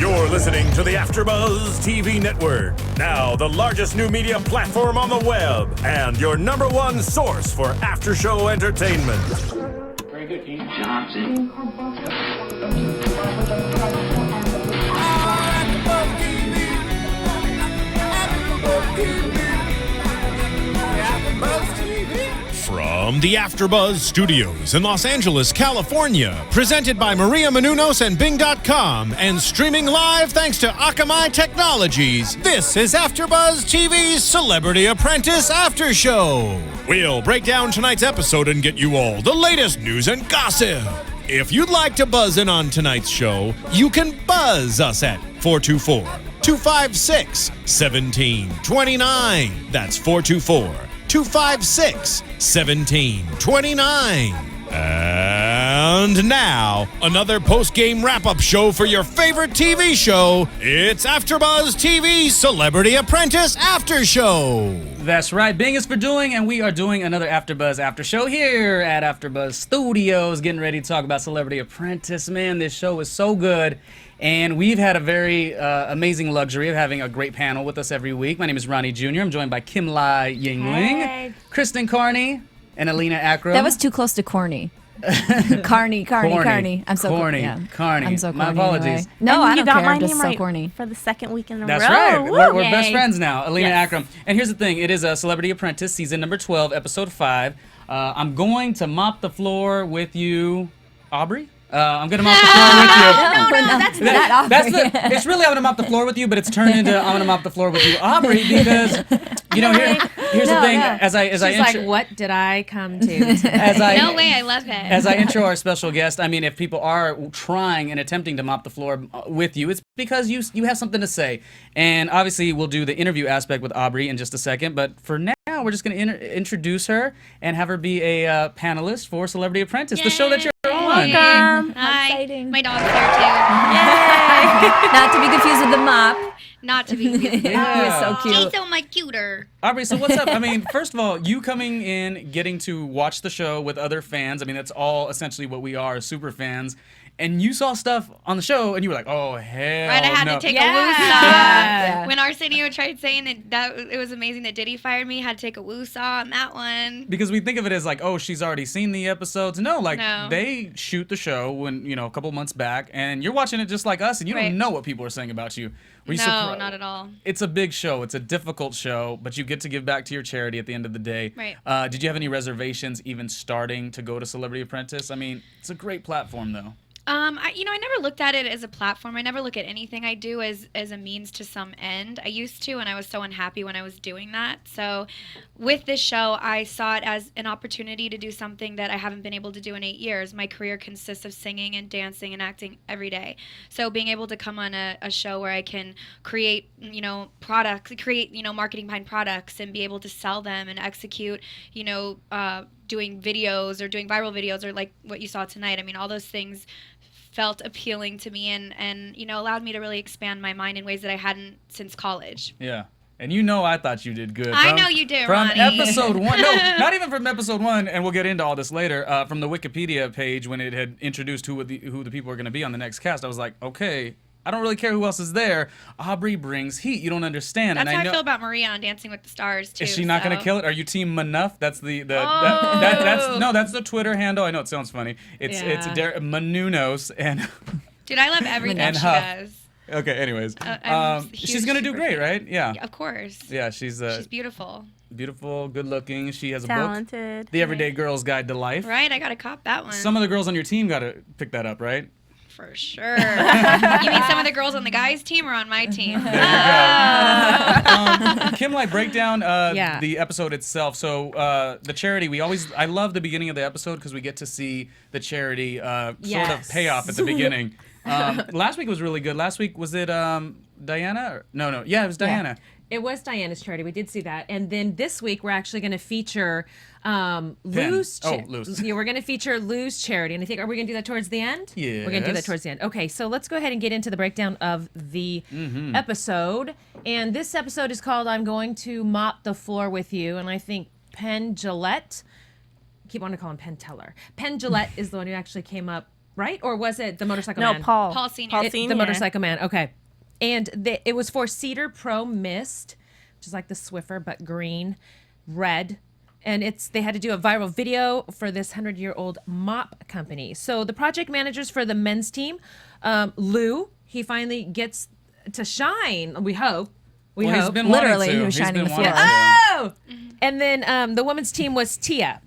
You're listening to the AfterBuzz TV Network, now the largest new media platform on the web, and your #1 source for after-show entertainment. Very good, Keith Johnson. From the AfterBuzz Studios in Los Angeles, California, presented by Maria Menounos and Bing.com, and streaming live thanks to Akamai Technologies, this is AfterBuzz TV's Celebrity Apprentice After Show. We'll break down tonight's episode and get you all the latest news and gossip. If you'd like to buzz in on tonight's show, you can buzz us at 424-256-1729. That's 424-256-1729. And now, another post-game wrap-up show for your favorite TV show. It's AfterBuzz TV Celebrity Apprentice After Show. That's right. Bing is for doing, and we are doing another AfterBuzz After Show here at AfterBuzz Studios, getting ready to talk about Celebrity Apprentice. Man, this show is so good. And we've had a very amazing luxury of having a great panel with us every week. My name is Ronnie Jr. I'm joined by Kimlai Yingling, hey. Kristen Carney, and Alina Akram. That was too close to corny. Carney. I'm so corny. Yeah. Carney. I'm so corny. My apologies. Anyway. No, and I you don't got care. my I'm just name so right corny. for the second week in a That's row. right. Woo! We're best Yay. friends now. Alina Yes. Akram. And here's the thing. It is a Celebrity Apprentice, season number 12, episode 5. I'm going to mop the floor with you, Aubrey? I'm going to mop the floor with you. No, that's not That's it's really I'm going to mop the floor with you, but it's turned into I'm going to mop the floor with you, Aubrey, because, you know, here's the thing. No. As I She's intro, like, what did I come to today? No way, I love it. As I intro our special guest, I mean, if people are trying and attempting to mop the floor with you, it's because you have something to say. And obviously, we'll do the interview aspect with Aubrey in just a second. But for now, we're just going to introduce her and have her be a panelist for Celebrity Apprentice, the show that you're on. Welcome. Hi. Exciting. My dog's here too. Not to be confused with the mop. Not to be confused. Yeah. You're so cute. She's so much cuter. Aubrey, so what's up? I mean, first of all, you coming in, getting to watch the show with other fans. I mean, that's all essentially what we are, super fans. And you saw stuff on the show, and you were like, "Oh hell Right, I had no!" to take Yeah. a woo Yeah. When Arsenio tried saying that it was amazing that Diddy fired me, had to take a woo saw on that one. Because we think of it as like, oh, she's already seen the episodes. No, like No. they shoot the show when a couple months back, and you're watching it just like us, and you Right. don't know what people are saying about you. Were you No, surprised? not at all. It's a big show. It's a difficult show, but you get to give back to your charity at the end of the day. Right. Did you have any reservations even starting to go to Celebrity Apprentice? I mean, it's a great platform, though. I never looked at it as a platform. I never look at anything I do as a means to some end. I used to, and I was so unhappy when I was doing that. So with this show, I saw it as an opportunity to do something that I haven't been able to do in 8 years. My career consists of singing and dancing and acting every day. So being able to come on a show where I can create, products, marketing behind products and be able to sell them and execute, doing videos or doing viral videos or like what you saw tonight. I mean, all those things felt appealing to me and allowed me to really expand my mind in ways that I hadn't since college. Yeah. And I thought you did good. I know you did, From Ronnie. episode 1. No, not even from episode 1, and we'll get into all this later. From the Wikipedia page, when it had introduced who the people are going to be on the next cast, I was like, okay, I don't really care who else is there. Aubrey brings heat. You don't understand. That's and how I know, I feel about Maria on Dancing with the Stars, too. Is she not going to so. kill it? Are you team Manuff? That's the Oh. that's the Twitter handle. I know it sounds funny. It's Menounos and Dude, I love everything And she Huff. does. okay. Anyways, I'm a she's huge gonna do super great, fan. right? Yeah. Of course. Yeah, she's beautiful. beautiful, good looking. She has a book, Talented. The Everyday Girl's Guide to Life. Right, I got to cop that one. Some of the girls on your team got to pick that up, right? For sure. You mean some of the girls on the guys' team or on my team? There you go. Kimlai, break down the episode itself. So the charity, I love the beginning of the episode because we get to see the charity sort of payoff at the beginning. Last week was really good. Last week, was it Diana? No. Yeah, it was Diana. It was Diana's charity. We did see that. And then this week, we're actually going to feature Lou's. Lou's. Yeah, we're going to feature Lou's charity. And I think, are we going to do that towards the end? Yes. We're going to do that towards the end. Okay, so let's go ahead and get into the breakdown of the episode. And this episode is called I'm Going to Mop the Floor with You. And I think Penn Jillette, I keep wanting to call him Penn Teller. Penn Jillette is the one who actually came up right? Or was it the motorcycle No, man? Paul. Paul Senior. Paul The Senior. motorcycle man. Okay. And it was for Cedar Pro Mist, which is like the Swiffer, but green, red. And they had to do a viral video for this 100-year-old mop company. So the project managers for the men's team, Lou, he finally gets to shine. We hope. We Well, hope. he's been Literally, wanting to. he was He's shining been the wanting floor. to. Oh! And then the women's team was Tia.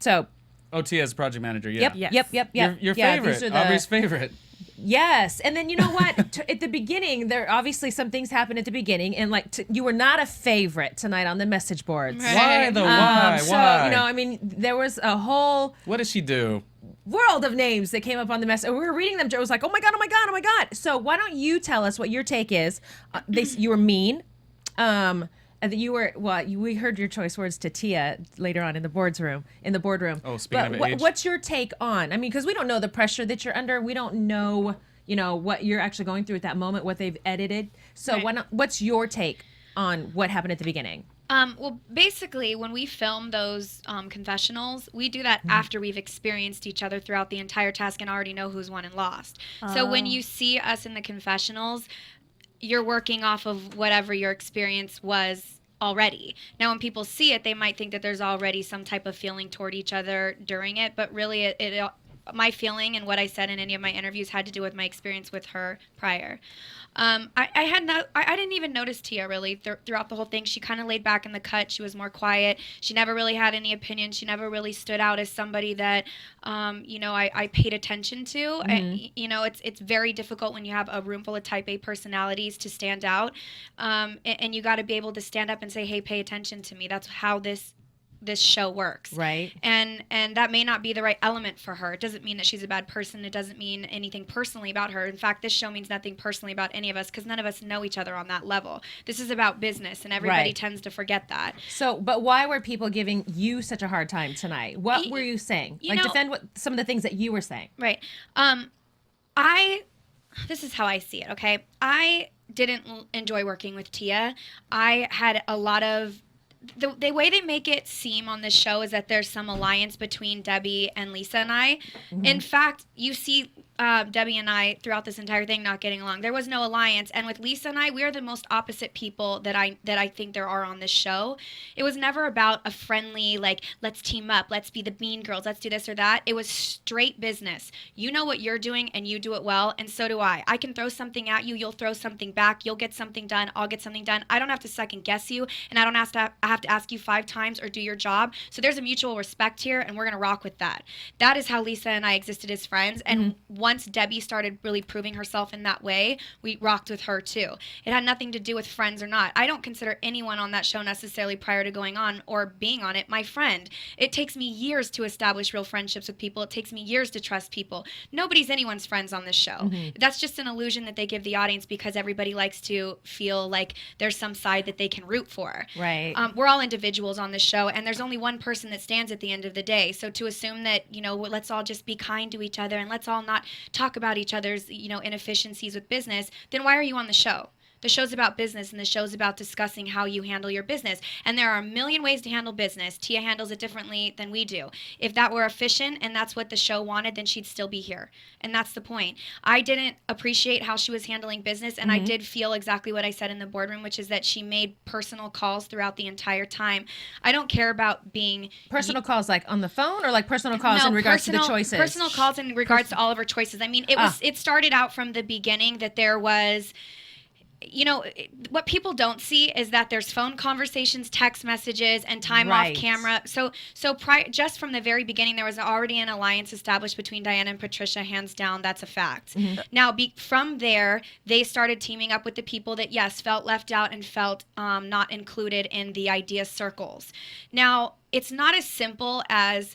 So, Oh, Tia's project manager. Yeah. yep. Your Yeah, favorite. these are the- Aubrey's favorite. Yes, and then you know what? At the beginning, there obviously some things happened at the beginning, and like you were not a favorite tonight on the message boards. Right. Why though? Why? So Why? you know, I mean, there was a whole What did she do? world of names that came up on the message. We were reading them. Joe was like, "Oh my god, oh my god, oh my god!" So why don't you tell us what your take is? You were mean. And that you were we heard your choice words to Tia later on in the boardroom. Oh, speaking of age. What's your take on? I mean, because we don't know the pressure that you're under. We don't know, what you're actually going through at that moment, what they've edited. So Right. what's your take on what happened at the beginning? Well, basically, when we film those confessionals, we do that after we've experienced each other throughout the entire task and already know who's won and lost. So when you see us in the confessionals, you're working off of whatever your experience was already. Now, when people see it, they might think that there's already some type of feeling toward each other during it, but really, my feeling and what I said in any of my interviews had to do with my experience with her prior. I didn't even notice Tia really throughout the whole thing. She kind of laid back in the cut. She was more quiet. She never really had any opinion. She never really stood out as somebody that, I paid attention to. Mm-hmm. It's very difficult when you have a room full of type A personalities to stand out. And you got to be able to stand up and say, hey, pay attention to me. That's how this show works. Right. And that may not be the right element for her. It doesn't mean that she's a bad person. It doesn't mean anything personally about her. In fact, this show means nothing personally about any of us because none of us know each other on that level. This is about business, and everybody Right. tends to forget that. So, but why were people giving you such a hard time tonight? What were you saying? Defend some of the things that you were saying. Right. This is how I see it, okay? I didn't enjoy working with Tia. I had a lot of the way they make it seem on this show is that there's some alliance between Debbie and Lisa and I. Mm-hmm. In fact, you see Debbie and I throughout this entire thing not getting along. There was no alliance, and with Lisa and I, we are the most opposite people that I think there are on this show. It was never about a friendly let's team up, let's be the mean girls, let's do this or that. It was straight business. You know what you're doing, and you do it well, and so do I. I can throw something at you, you'll throw something back, you'll get something done, I'll get something done. I don't have to second guess you, and I don't have to ask you 5 times or do your job. So there's a mutual respect here, and we're gonna rock with that. That is how Lisa and I existed as friends, and once Debbie started really proving herself in that way, we rocked with her too. It had nothing to do with friends or not. I don't consider anyone on that show necessarily prior to going on or being on it my friend. It takes me years to establish real friendships with people. It takes me years to trust people. Nobody's anyone's friends on this show. That's just an illusion that they give the audience because everybody likes to feel like there's some side that they can root for. Right. We're all individuals on this show, and there's only one person that stands at the end of the day. So to assume that, let's all just be kind to each other and let's all not talk about each other's, inefficiencies with business, then why are you on the show? The show's about business, and the show's about discussing how you handle your business. And there are a million ways to handle business. Tia handles it differently than we do. If that were efficient and that's what the show wanted, then she'd still be here. And that's the point. I didn't appreciate how she was handling business, and I did feel exactly what I said in the boardroom, which is that she made personal calls throughout the entire time. I don't care about being... Personal calls like on the phone, or like personal calls in regards to the choices? Personal calls in regards to all of her choices. I mean, it started out from the beginning that there was... what people don't see is that there's phone conversations, text messages, and time off camera. So just from the very beginning, there was already an alliance established between Diana and Patricia, hands down. That's a fact. Now, from there, they started teaming up with the people that, yes, felt left out and felt not included in the idea circles. Now, it's not as simple as...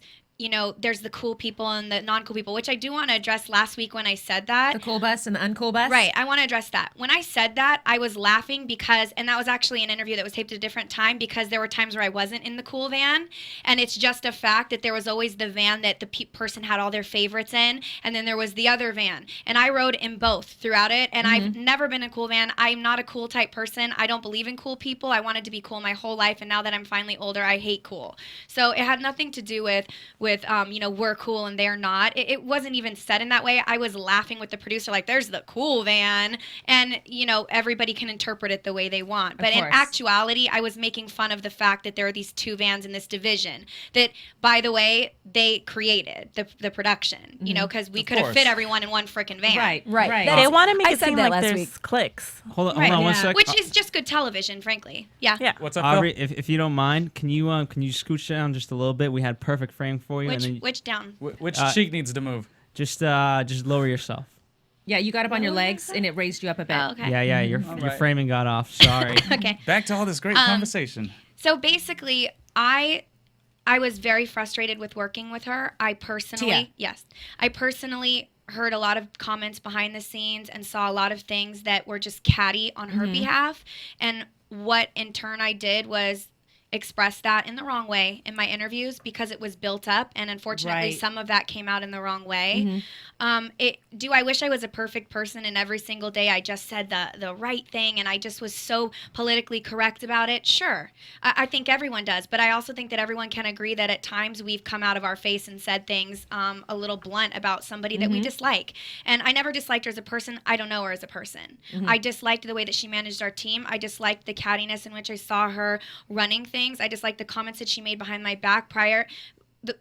there's the cool people and the non-cool people, which I do want to address last week when I said that. The cool bus and the uncool bus? Right. I want to address that. When I said that, I was laughing because, and that was actually an interview that was taped at a different time because there were times where I wasn't in the cool van. And it's just a fact that there was always the van that the person had all their favorites in. And then there was the other van. And I rode in both throughout it. And I've never been in a cool van. I'm not a cool type person. I don't believe in cool people. I wanted to be cool my whole life. And now that I'm finally older, I hate cool. So it had nothing to do with we're cool and they're not. It wasn't even said in that way. I was laughing with the producer, like, there's the cool van, and everybody can interpret it the way they want. But in actuality, I was making fun of the fact that there are these two vans in this division that, by the way, they created the production, because we could have fit everyone in one freaking van. Right. They want to make I it said seem that like last there's week. clicks. Hold on 1 sec. Which is just good television, frankly. Yeah. What's up, Aubrey, Phil? if you don't mind, can you scooch down just a little bit? We had perfect frame for you. Which down? Which cheek needs to move? Just lower yourself. Yeah, you got up on your legs and it raised you up a bit. Oh, okay. Yeah, your right. framing got off. Sorry. Okay. Back to all this great conversation. So basically, I was very frustrated with working with her. I personally heard a lot of comments behind the scenes and saw a lot of things that were just catty on her behalf. And what in turn I did was express that in the wrong way in my interviews, because it was built up, and unfortunately some of that came out in the wrong way. Do I wish I was a perfect person and every single day I just said the right thing and I just was so politically correct about it? Sure. I think everyone does, but I also think that everyone can agree that at times we've come out of our face and said things a little blunt about somebody that we dislike. And I never disliked her as a person. I don't know her as a person. I disliked the way that she managed our team. I disliked the cattiness in which I saw her running things. I disliked the comments that she made behind my back prior.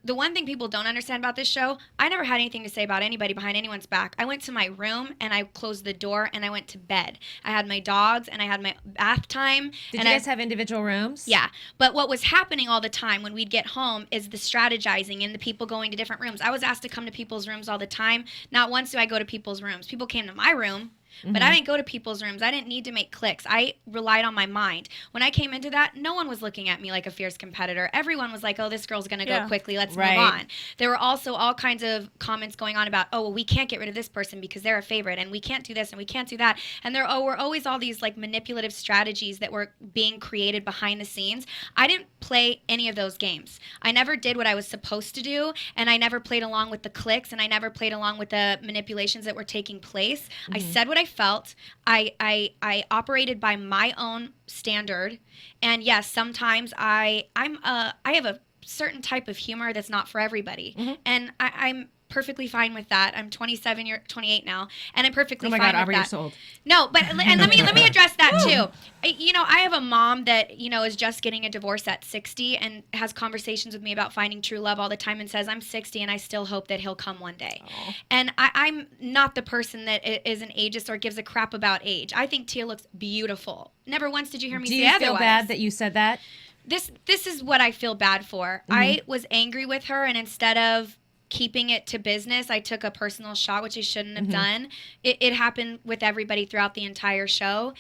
The one thing people don't understand about this show, I never had anything to say about anybody behind anyone's back. I went to my room and I closed the door and I went to bed. I had my dogs and I had my bath time. Did you guys have individual rooms? Yeah. But what was happening all the time when we'd get home is the strategizing and the people going to different rooms. I was asked to come to people's rooms all the time. Not once do I go to people's rooms. People came to my room. But I didn't go to people's rooms. I didn't need to make clicks. I relied on my mind. When I came into that, no one was looking at me like a fierce competitor. Everyone was like, oh, this girl's going to go quickly. Let's move on. There were also all kinds of comments going on about, oh, well, we can't get rid of this person because they're a favorite, and we can't do this and we can't do that. And there were always all these like manipulative strategies that were being created behind the scenes. I didn't play any of those games. I never did what I was supposed to do, and I never played along with the clicks, and I never played along with the manipulations that were taking place. I said what I felt. I operated by my own standard, and yes, sometimes I have a certain type of humor that's not for everybody, and I'm perfectly fine with that. I'm 28 now, and I'm perfectly fine with that. Aubrey, you're so old. No, but and let me address that too. I have a mom that is just getting a divorce at 60 and has conversations with me about finding true love all the time and says, I'm 60 and I still hope that he'll come one day. Aww. And I'm not the person that is an ageist or gives a crap about age. I think Tia looks beautiful. Never once did you hear me say otherwise. Do you feel bad that you said that? This is what I feel bad for. I was angry with her, and instead of keeping it to business, I took a personal shot, which I shouldn't have done. It happened with everybody throughout the entire show.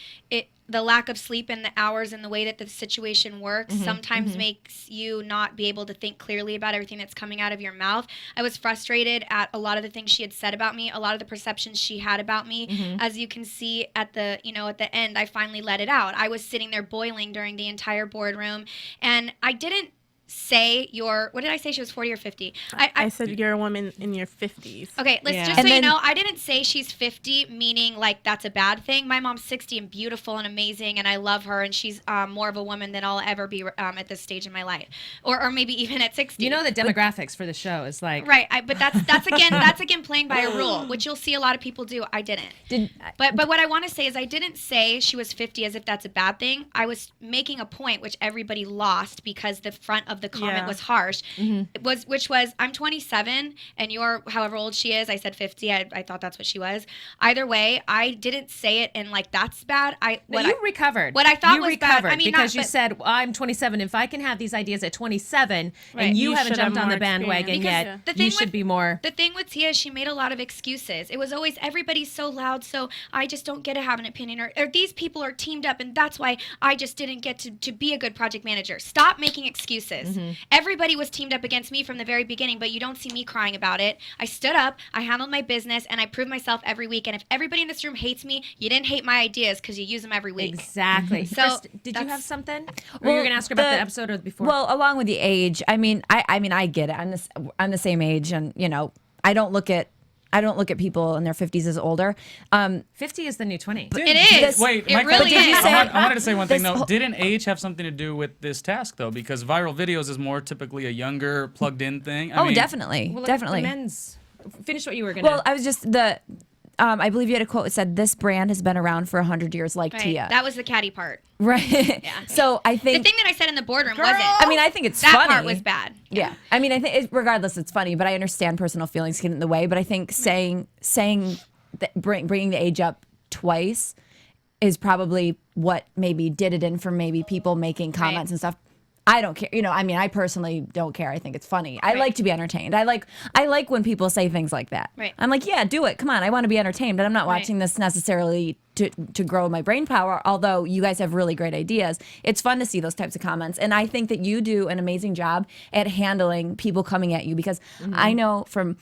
The lack of sleep and the hours and the way that the situation works sometimes makes you not be able to think clearly about everything that's coming out of your mouth. I was frustrated at a lot of the things she had said about me, a lot of the perceptions she had about me. As you can see at the end, I finally let it out. I was sitting there boiling during the entire boardroom, and I didn't say what did I say? She was 40 or 50? I said you're a woman in your 50s. Okay, just so you know, I didn't say she's 50, meaning like that's a bad thing. My mom's 60 and beautiful and amazing, and I love her, and she's more of a woman than I'll ever be at this stage in my life, or maybe even at 60. You know, the demographics for the show is like but that's again playing by a rule, which you'll see a lot of people do. I didn't. But what I want to say is I didn't say she was 50 as if that's a bad thing. I was making a point which everybody lost because the front of the comment was harsh. Which was I'm 27 and you're however old she is. I said 50. I thought that's what she was. Either way, I didn't say it and like that's bad. You recovered. What I thought you was recovered bad. I mean, because you said, well, I'm 27. If I can have these ideas at 27 and you haven't jumped on the bandwagon yet, you should be more. The thing with Tia, she made a lot of excuses. It was always everybody's so loud, so I just don't get to have an opinion, or these people are teamed up and that's why I just didn't get to be a good project manager. Stop making excuses. Everybody was teamed up against me from the very beginning, but you don't see me crying about it. I stood up, I handled my business, and I proved myself every week. And if everybody in this room hates me, you didn't hate my ideas because you use them every week. Exactly. So, Kristen, did you have something? Or you were going to ask her about the episode or before? Well, along with the age, I mean, I get it. I'm the same age, and I don't look at I don't look at people in their 50s as older. 50 is the new 20. It is. Wait, it my really question- is. I wanted to say one thing this though. whole- Didn't age have something to do with this task though? Because viral videos is more typically a younger, plugged-in thing. I mean, Definitely, Well, look at the definitely. men's. Finish what you were gonna. Well, I was just I believe you had a quote that said, "This brand has been around for 100 years, like Right. Tia." That was the catty part. Right. So I The think. thing that I said in the boardroom wasn't. I mean, I think it's that funny. part was bad. Yeah. I mean, I think regardless, it's funny, but I understand personal feelings get in the way. But I think saying that bringing the age up twice is probably what maybe did it in for maybe people making comments and stuff. I don't care. I mean, I personally don't care. I think it's funny. I like to be entertained. I like when people say things like that. Right. I'm like, yeah, do it. Come on. I want to be entertained, but I'm not watching this necessarily to grow my brain power, although you guys have really great ideas. It's fun to see those types of comments. And I think that you do an amazing job at handling people coming at you, because I know from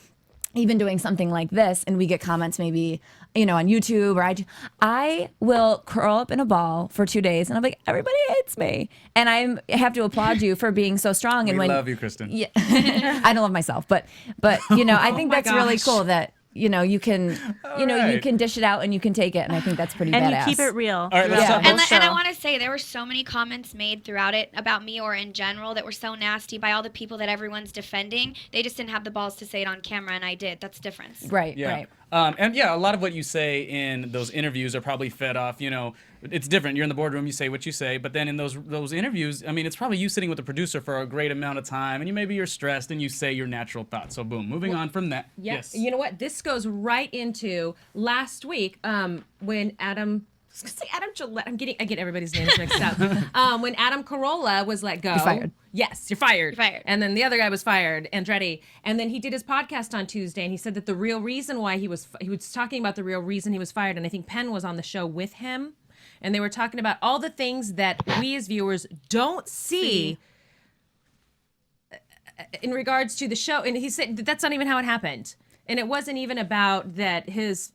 even doing something like this, and we get comments maybe, on YouTube or I will curl up in a ball for 2 days and I'm like, everybody hates me. And I have to applaud you for being so strong. And we when love you, Kristen. Yeah, I don't love myself, but I think that's really gosh. cool that you can you right. can dish it out and you can take it, and I think that's pretty And badass. you keep it real. All right, let's Yeah. talk. And, let's- and I want to say there were so many comments made throughout it about me or in general that were so nasty by all the people that everyone's defending. They just didn't have the balls to say it on camera, and I did. That's the difference. Right, Yeah. right. And yeah, a lot of what you say in those interviews are probably fed off, it's different. You're in the boardroom, you say what you say, but then in those interviews, I mean, it's probably you sitting with the producer for a great amount of time, and maybe you're stressed, and you say your natural thoughts. So boom, moving on from that. Yes. You know what? This goes right into last week when Adam. I was gonna say Adam Gillette. I get everybody's names mixed up. When Adam Carolla was let go. You're fired. Yes, you're fired. You're fired. And then the other guy was fired, Andretti. And then he did his podcast on Tuesday, and he said that the real reason why he was talking about the real reason he was fired, and I think Penn was on the show with him, and they were talking about all the things that we as viewers don't see in regards to the show. And he said that that's not even how it happened, and it wasn't even about that his.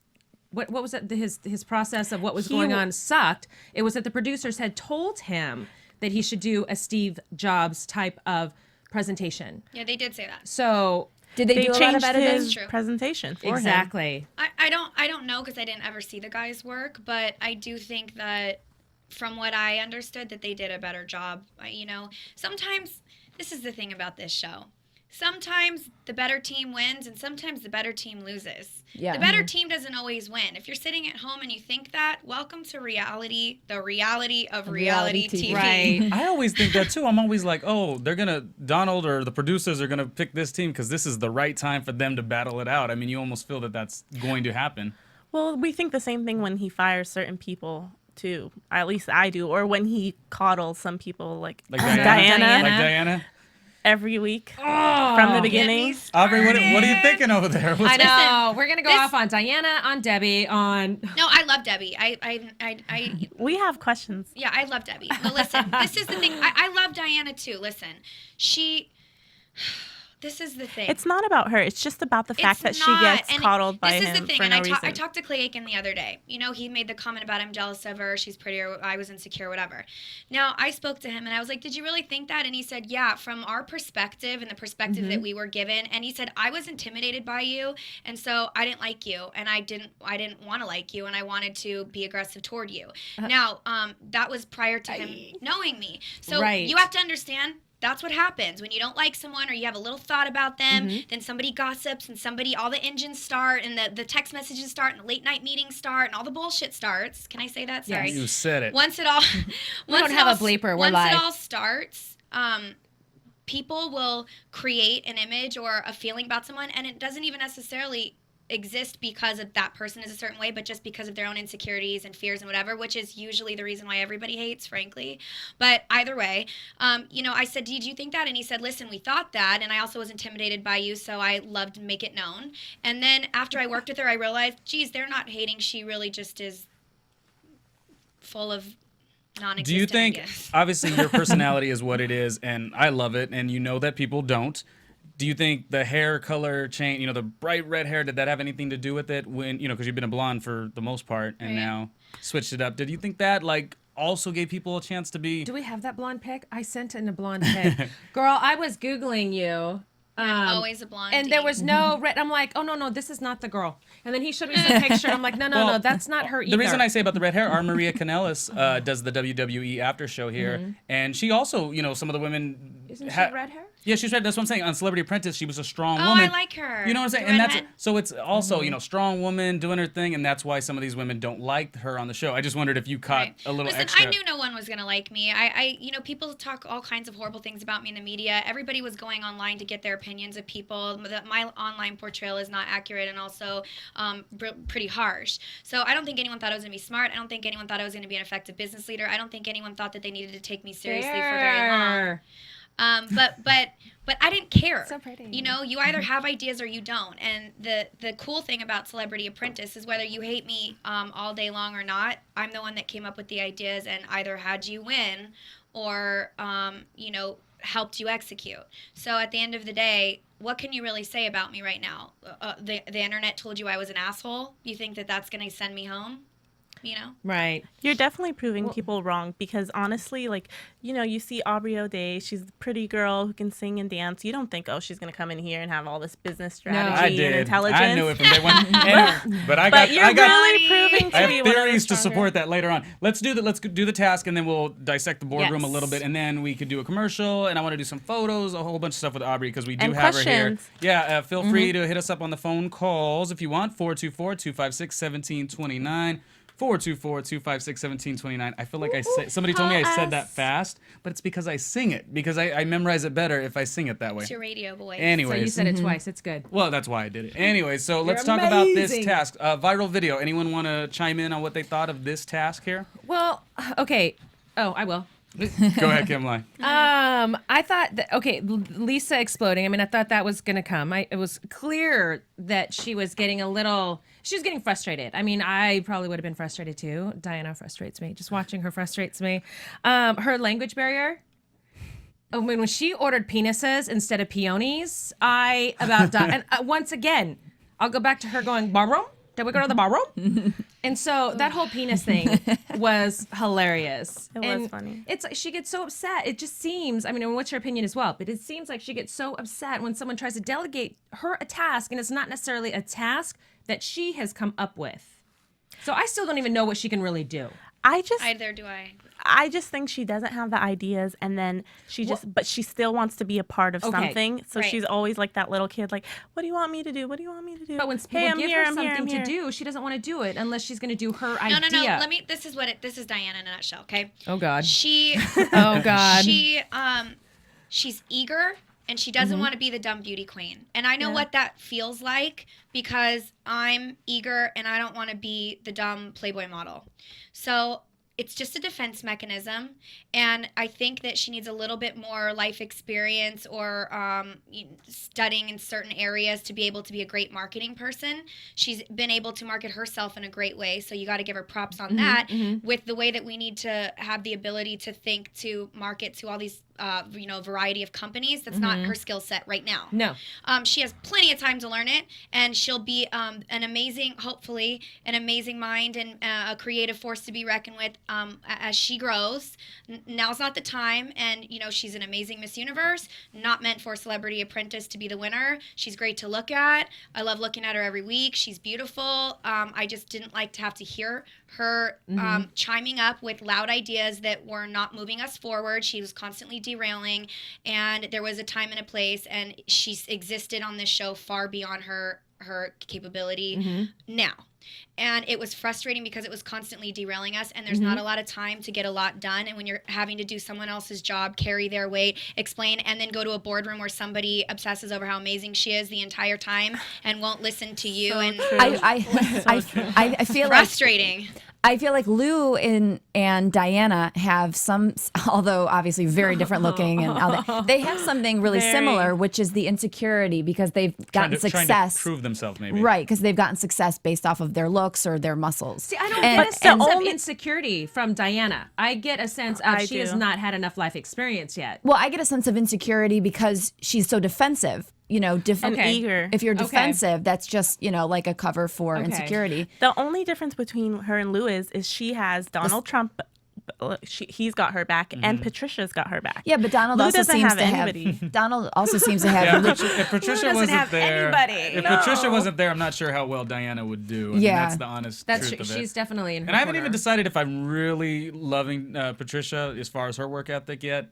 What was it? His process of what was going on sucked. It was that the producers had told him that he should do a Steve Jobs type of presentation. Yeah, they did say that. So Did they They do a lot of changed editing? his True. presentation for him. exactly. I don't know because I didn't ever see the guy's work, but I do think that from what I understood that they did a better job. Sometimes this is the thing about this show. Sometimes the better team wins and sometimes the better team loses. Yeah. The better team doesn't always win. If you're sitting at home and you think that, welcome to reality, the reality of reality TV. Right. I always think that too. I'm always like, oh, Donald or the producers are gonna pick this team because this is the right time for them to battle it out. I mean, you almost feel that that's going to happen. Well, we think the same thing when he fires certain people too. At least I do. Or when he coddles some people like Diana. Like Diana. Every week from the beginning. Aubrey, what are you thinking over there? I know. Listen, We're gonna go this- off on Diana, on Debbie, on. No, I love Debbie. I We have questions. Yeah, I love Debbie. But listen, this is the thing. I love Diana too. Listen, this is the thing. It's not about her. It's just about the fact that she gets and coddled by this him is the thing, for and no I reason. talked to Clay Aiken the other day. He made the comment about I'm jealous of her. She's prettier. I was insecure, whatever. Now, I spoke to him, and I was like, did you really think that? And he said, yeah, from our perspective and the perspective that we were given. And he said, I was intimidated by you, and so I didn't like you, and I didn't want to like you, and I wanted to be aggressive toward you. Now, that was prior to him knowing me. So Right. you have to understand, that's what happens when you don't like someone or you have a little thought about them. Then somebody gossips and all the engines start and the text messages start and the late night meetings start and all the bullshit starts. Can I say that? Sorry. You said it. Once it all, don't have a bleeper, we're Once live. it all starts, people will create an image or a feeling about someone, and it doesn't even necessarily exist because of that person is a certain way, but just because of their own insecurities and fears and whatever, which is usually the reason why everybody hates, frankly. But either way, I said, did you think that? And he said, listen, we thought that, and I also was intimidated by you, so I loved to make it known. And then after I worked with her, I realized, geez, they're not hating. She really just is full of non-existent. Do you think, ideas. obviously, your personality is what it is, and I love it, and you know that people don't. Do you think the hair color change, the bright red hair, did that have anything to do with it when, because you've been a blonde for the most part and Right. now switched it up? Did you think that, also gave people a chance to be... Do we have that blonde pic? I sent in a blonde pic. Girl, I was Googling you. Always a blonde. And there was no red. I'm like, oh no, this is not the girl. And then he showed me some picture. I'm like, no, that's not her either. The reason I say about the red hair, our Maria Kanellis does the WWE after show here, and she also, some of the women. Isn't she red hair? Yeah, she's red. That's what I'm saying. On Celebrity Apprentice, she was a strong Oh, woman. I like her. You know what I'm saying? The And that's redhead. so it's also strong woman doing her thing, and that's why some of these women don't like her on the show. I just wondered if you caught a little Listen, extra. I knew no one was gonna like me. I people talk all kinds of horrible things about me in the media. Everybody was going online to get their opinions of people. My online portrayal is not accurate and also pretty harsh. So I don't think anyone thought I was gonna be smart. I don't think anyone thought I was gonna be an effective business leader. I don't think anyone thought that they needed to take me seriously for very long. But I didn't care. So pretty. You either have ideas or you don't. And the cool thing about Celebrity Apprentice is whether you hate me all day long or not, I'm the one that came up with the ideas and either had you win or helped you execute. So at the end of the day, what can you really say about me right now? The internet told you I was an asshole. You think that that's going to send me home? Right. You're definitely proving people wrong because honestly, you see Aubrey O'Day, she's a pretty girl who can sing and dance. You don't think, she's going to come in here and have all this business strategy and intelligence. I knew it from day one. But you're really proving to I be have one of the theories to stronger. support that later on. Let's do the task, and then we'll dissect the boardroom a Yes. little bit, and then we could do a commercial, and I want to do some photos, a whole bunch of stuff with Aubrey because we do And have her here. questions. Yeah, feel free to hit us up on the phone calls if you want, 424-256-1729. 424-256-1729. I feel like somebody told me I said that fast, but it's because I sing it, because I memorize it better if I sing it that way. It's your radio voice. Anyways. So you said it twice. It's good. Well, that's why I did it. Anyway, so let's talk about this task. Viral video. Anyone want to chime in on what they thought of this task here? Well, okay. Oh, I will. Go ahead, Kimlai. I thought that Lisa exploding. I mean, I thought that was gonna come. It was clear that she was getting frustrated. I mean, I probably would have been frustrated too. Diana frustrates me. Just watching her frustrates me. Her language barrier. I mean, when she ordered penises instead of peonies, I about died. And once again, I'll go back to her going, "Boardroom? Did we go to the boardroom?" And so that whole penis thing was hilarious. It was funny. It's like she gets so upset. It just seems, I mean, and what's your opinion as well? But it seems like she gets so upset when someone tries to delegate her a task and it's not necessarily a task that she has come up with. So I still don't even know what she can really do. Either do I. I just think she doesn't have the ideas, and then but she still wants to be a part of something. So Right. she's always like that little kid, like, "What do you want me to do? What do you want me to do?" But when people hey, I'm give here, her I'm here, something I'm to here. do, she doesn't want to do it unless she's going to do her No. idea. This is Diana in a nutshell, okay? Oh, God. She Oh, God. she's eager and she doesn't want to be the dumb beauty queen. And I know what that feels like because I'm eager and I don't want to be the dumb Playboy model. So it's just a defense mechanism, and I think that she needs a little bit more life experience or studying in certain areas to be able to be a great marketing person. She's been able to market herself in a great way, so you got to give her props on that. With the way that we need to have the ability to think to market to all these variety of companies, that's not her skill set right now. No. She has plenty of time to learn it, and she'll be hopefully an amazing mind and a creative force to be reckoned with as she grows. Now's not the time, and she's an amazing Miss Universe, not meant for Celebrity Apprentice to be the winner. She's great to look at. I love looking at her every week. She's beautiful. I just didn't like to have to hear her chiming up with loud ideas that were not moving us forward. She was constantly derailing, and there was a time and a place, and she's existed on this show far beyond her capability now. And it was frustrating because it was constantly derailing us, and there's not a lot of time to get a lot done. And when you're having to do someone else's job, carry their weight, explain, and then go to a boardroom where somebody obsesses over how amazing she is the entire time and won't listen to you, and I feel like frustrating. I feel like Lou and Diana have some, although obviously very different looking, and all that, they have something really similar, which is the insecurity because they've gotten success. Trying to prove themselves, maybe. Right, because they've gotten success based off of their looks or their muscles. See, I don't get a sense of insecurity from Diana. I get a sense of she has not had enough life experience yet. Well, I get a sense of insecurity because she's so defensive. And eager. If you're defensive, that's just, like a cover for insecurity. The only difference between her and Lou is she has Donald Trump he's got her back, and Patricia's got her back. Yeah, but Donald Lou also doesn't seems have to anybody. have. Donald also seems to have. Yeah, if Patricia wasn't have there, anybody? if Patricia wasn't there, I'm not sure how well Diana would do. I mean, Yeah. that's the honest That's truth of it. she's definitely in her And I haven't corner. even decided if I'm really loving Patricia as far as her work ethic yet.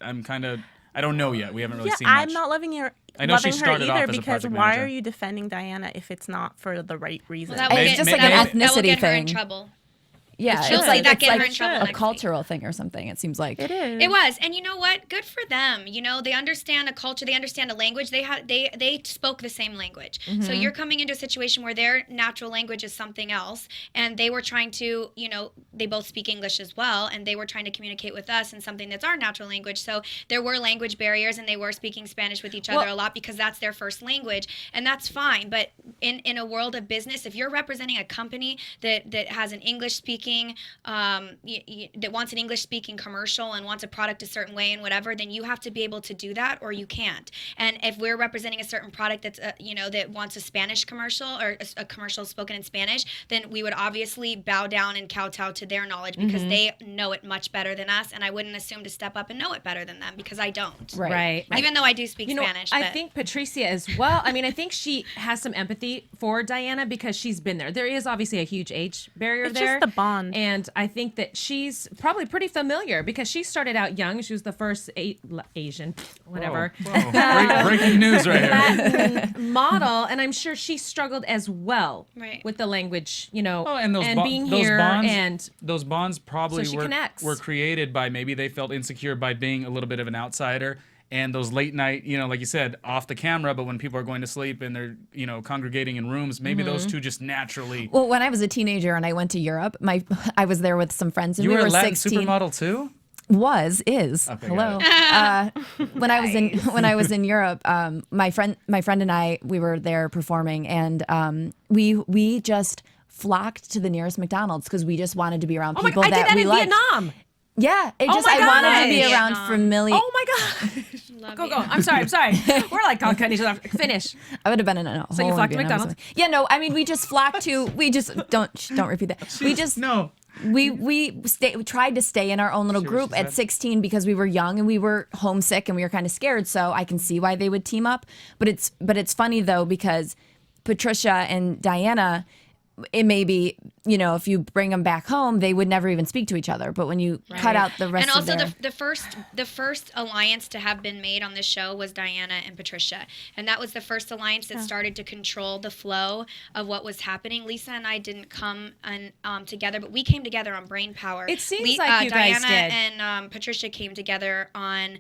I don't know yet. We haven't really seen much. I'm not loving her. I know she loving her started off either as a because project why manager. are you defending Diana if it's not for the right reason? That will It's get- just like that an will- that will ethnicity get her in thing. trouble. Yeah, should. it's like That it's get her like in trouble a next week. cultural thing or something. It seems like It is. It was, and you know what? Good for them. You know, they understand a culture, they understand a language. They spoke the same language. So you're coming into a situation where their natural language is something else, and they were trying to, you know, they both speak English as well, and they were trying to communicate with us in something that's our natural language. So there were language barriers, and they were speaking Spanish with each other a lot because that's their first language, and that's fine. But in a world of business, if you're representing a company that has an English speaking that wants an English-speaking commercial and wants a product a certain way and whatever, then you have to be able to do that, or you can't. And if we're representing a certain product that's, that wants a Spanish commercial or a commercial spoken in Spanish, then we would obviously bow down and kowtow to their knowledge because they know it much better than us, and I wouldn't assume to step up and know it better than them because I don't. Right. Even though I do speak You know, Spanish. I but- think Patricia as well. I mean, I think she has some empathy for Diana because she's been there. There is obviously a huge age barrier It's there. just the bond. And I think that she's probably pretty familiar because she started out young. She was the first Asian, whatever, Whoa. Breaking news right here. Latin model, and I'm sure she struggled as well with the language, you know, Oh, and being those here bonds, and those bonds probably So she connects. were created by maybe they felt insecure by being a little bit of an outsider. And those late night, you know, like you said, off the camera, but when people are going to sleep and they're, you know, congregating in rooms, maybe those two just naturally. Well, when I was a teenager and I went to Europe, I was there with some friends and You we were a were Latin 16. supermodel too? Is Okay, hello. got When I was in Europe, my friend and I, we were there performing, and we just flocked to the nearest McDonald's because we just wanted to be around people I did that we in liked. Vietnam. Yeah, my I wanted to be gosh. around familiar. Oh my god! Go. I'm sorry. We're like all cutting each other off. Finish. I would have been in a So you hole flocked to in Vietnam or McDonald's? something. Yeah, no, I mean we just flocked to. We just don't repeat that. We just No. we tried to stay in our own little See what group she at said? 16 because we were young and we were homesick and we were kind of scared. So I can see why they would team up. But it's funny though because Patricia and Diana, it may be, you know, if you bring them back home, they would never even speak to each other. But when you cut out the rest and also of their... the first alliance to have been made on this show was Diana and Patricia, and that was the first alliance that started to control the flow of what was happening. Lisa and I didn't come together, but we came together on Brain Power. It seems like you guys Diana did. and Patricia came together on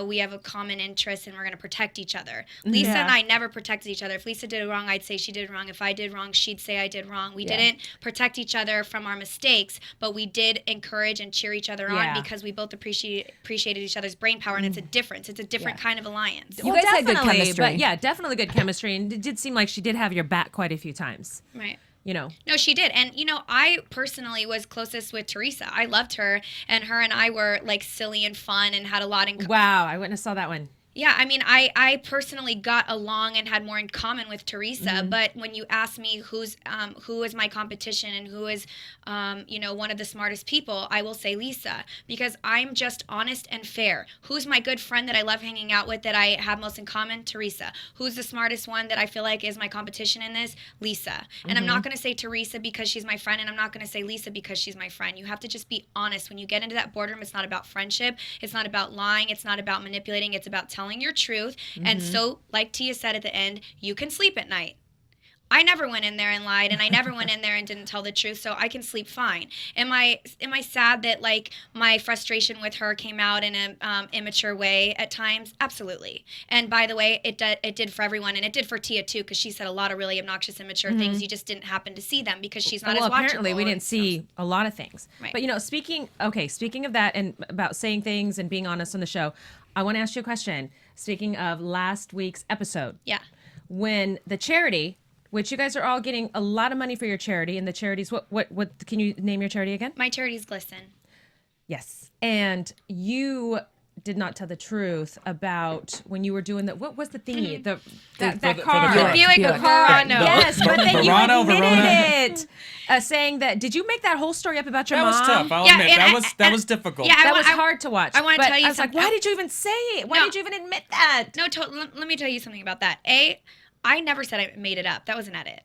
we have a common interest and we're going to protect each other. Lisa and I never protected each other. If Lisa did wrong, I'd say she did wrong. If I did wrong, she'd say I did wrong. We didn't protect each other from our mistakes, but we did encourage and cheer each other on because we both appreciated each other's brain power, and it's a difference. It's a different kind of alliance. You guys had good definitely, chemistry. But yeah, definitely good chemistry, and it did seem like she did have your back quite a few times. Right. You know. No, she did. And, I personally was closest with Teresa. I loved her, and I were, like, silly and fun and had a lot in common. Wow, I wouldn't have saw that one. Yeah, I mean, I personally got along and had more in common with Teresa, but when you ask me who is my competition and who is, one of the smartest people, I will say Lisa, because I'm just honest and fair. Who's my good friend that I love hanging out with that I have most in common? Teresa. Who's the smartest one that I feel like is my competition in this? Lisa. And I'm not going to say Teresa because she's my friend, and I'm not going to say Lisa because she's my friend. You have to just be honest. When you get into that boardroom, it's not about friendship. It's not about lying. It's not about manipulating. It's about telling your truth. And so, like Tia said at the end, you can sleep at night. I never went in there and lied, and I never went in there and didn't tell the truth, so I can sleep fine. Am I sad that, like, my frustration with her came out in an immature way at times? Absolutely. And by the way, it did for everyone, and it did for Tia too, because she said a lot of really obnoxious, immature things. You just didn't happen to see them because she's not as watchable. Well, apparently we didn't see a lot of things. Right. But speaking of that and about saying things and being honest on the show, I want to ask you a question. Speaking of last week's episode. Yeah. When the charity, which you guys are all getting a lot of money for your charity, and the charities, what can you name your charity again? My charity's Glisten. Yes. And you did not tell the truth about when you were doing the, what was the thingy? That the car. Buick. Buick Verano. Yes, but then you Verano, admitted it, saying that. Did you make that whole story up about your That mom? was tough. I'll Yeah, admit and that was difficult. Yeah, That was hard to watch. I want to tell you I was something. like, why did you even say it? Why No. did you even admit that? No, let me tell you something about that. A, I never said I made it up. That was an edit.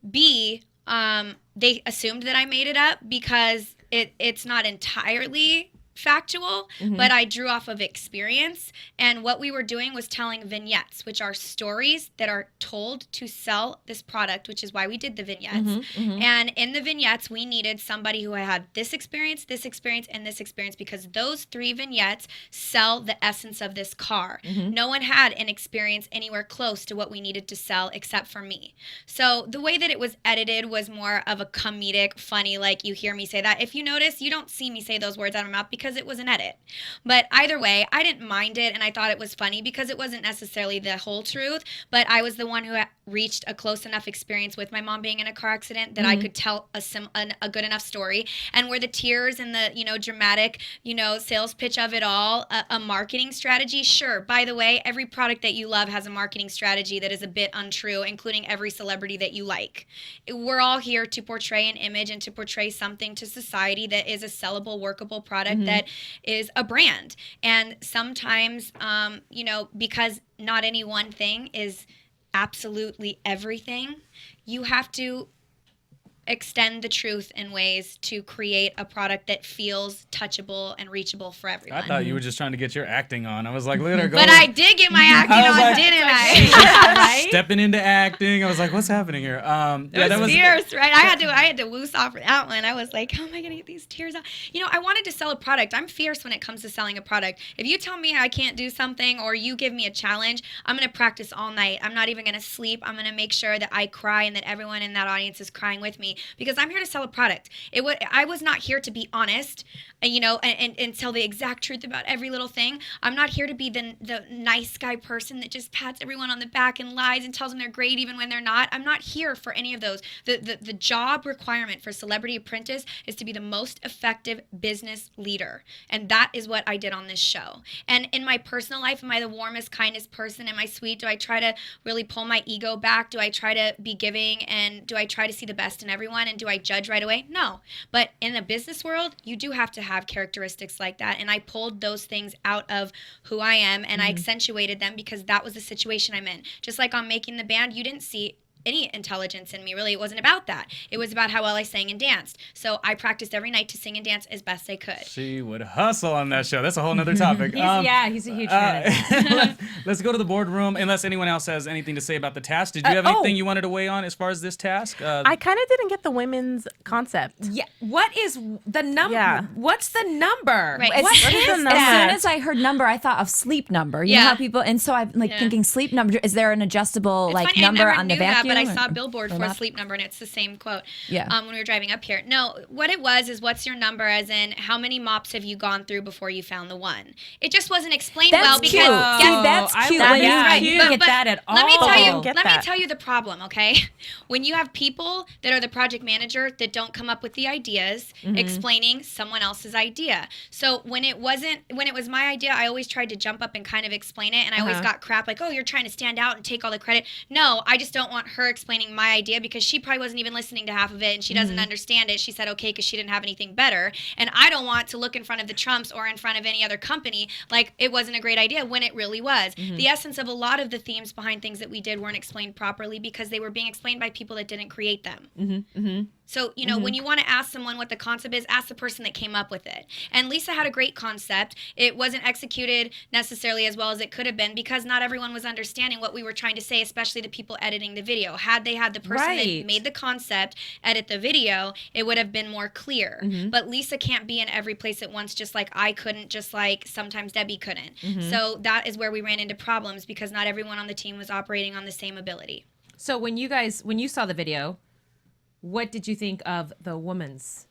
B, they assumed that I made it up because it's not entirely factual, but I drew off of experience. And what we were doing was telling vignettes, which are stories that are told to sell this product, which is why we did the vignettes. And in the vignettes, we needed somebody who had this experience, and this experience, because those 3 vignettes sell the essence of this car. No one had an experience anywhere close to what we needed to sell except for me. So the way that it was edited was more of a comedic, funny, like you hear me say that. If you notice, you don't see me say those words out of my mouth because it was an edit. But either way, I didn't mind it, and I thought it was funny because it wasn't necessarily the whole truth, but I was the one who reached a close enough experience with my mom being in a car accident that I could tell a good enough story. And were the tears and the, dramatic, sales pitch of it all a marketing strategy? Sure. By the way, every product that you love has a marketing strategy that is a bit untrue, including every celebrity that you like. We're all here to portray an image and to portray something to society that is a sellable, workable product that is a brand. And sometimes, because not any one thing is absolutely everything, you have to extend the truth in ways to create a product that feels touchable and reachable for everyone. I thought you were just trying to get your acting on. I was like, look at her go. But I did get my acting on, like, didn't I? Right? Stepping into acting. I was like, what's happening here? It was fierce, right? I had to woos off for that one. I was like, how am I gonna get these tears out? I wanted to sell a product. I'm fierce when it comes to selling a product. If you tell me I can't do something or you give me a challenge, I'm gonna practice all night. I'm not even gonna sleep. I'm gonna make sure that I cry and that everyone in that audience is crying with me, because I'm here to sell a product. I was not here to be honest, and tell the exact truth about every little thing. I'm not here to be the nice guy person that just pats everyone on the back and lies and tells them they're great even when they're not. I'm not here for any of those. The job requirement for Celebrity Apprentice is to be the most effective business leader. And that is what I did on this show. And in my personal life, am I the warmest, kindest person? Am I sweet? Do I try to really pull my ego back? Do I try to be giving? And do I try to see the best in everyone? And do I judge right away? No. But in the business world, you do have to have characteristics like that. And I pulled those things out of who I am, and I accentuated them because that was the situation I'm in. Just like on Making the Band, you didn't see any intelligence in me, really. It wasn't about that. It was about how well I sang and danced. So I practiced every night to sing and dance as best I could. She would hustle on that show. That's a whole nother topic. He's a huge fan. Let's go to the boardroom, unless anyone else has anything to say about the task. Did you have anything you wanted to weigh on as far as this task? I kind of didn't get the women's concept. Yeah. What is the number? Yeah. What's the number? Right. What What is is the number? that? As soon as I heard number, I thought of sleep number. You know how people, and so I'm thinking sleep number. Is there an adjustable It's funny, number I never on the knew that, vacuum? but I saw a or- billboard or for a not? sleep number, and it's the same quote. Yeah. When we were driving up here. No, what it was is, what's your number? As in, how many mops have you gone through before you found the one? It just wasn't explained That's well cute. because See, that's I cute. love when you- that. right. You didn't get that at all. Let me tell you. Get Let me that. tell you the problem. Okay, when you have people that are the project manager that don't come up with the ideas, explaining someone else's idea. So when it was my idea, I always tried to jump up and kind of explain it, and I always got crap like, oh, you're trying to stand out and take all the credit. No, I just don't want her explaining my idea because she probably wasn't even listening to half of it, and she doesn't understand it. She said okay because she didn't have anything better, and I don't want to look in front of the Trumps or in front of any other company like it wasn't a great idea when it really was. The essence of a lot of the themes behind things that we did weren't explained properly because they were being explained by people that didn't create them. So, when you want to ask someone what the concept is, ask the person that came up with it. And Lisa had a great concept. It wasn't executed necessarily as well as it could have been because not everyone was understanding what we were trying to say, especially the people editing the video. Had they had the person that made the concept edit the video, it would have been more clear. But Lisa can't be in every place at once, just like I couldn't, just like sometimes Debbie couldn't. So that is where we ran into problems because not everyone on the team was operating on the same ability. So when you saw the video, what did you think of the women's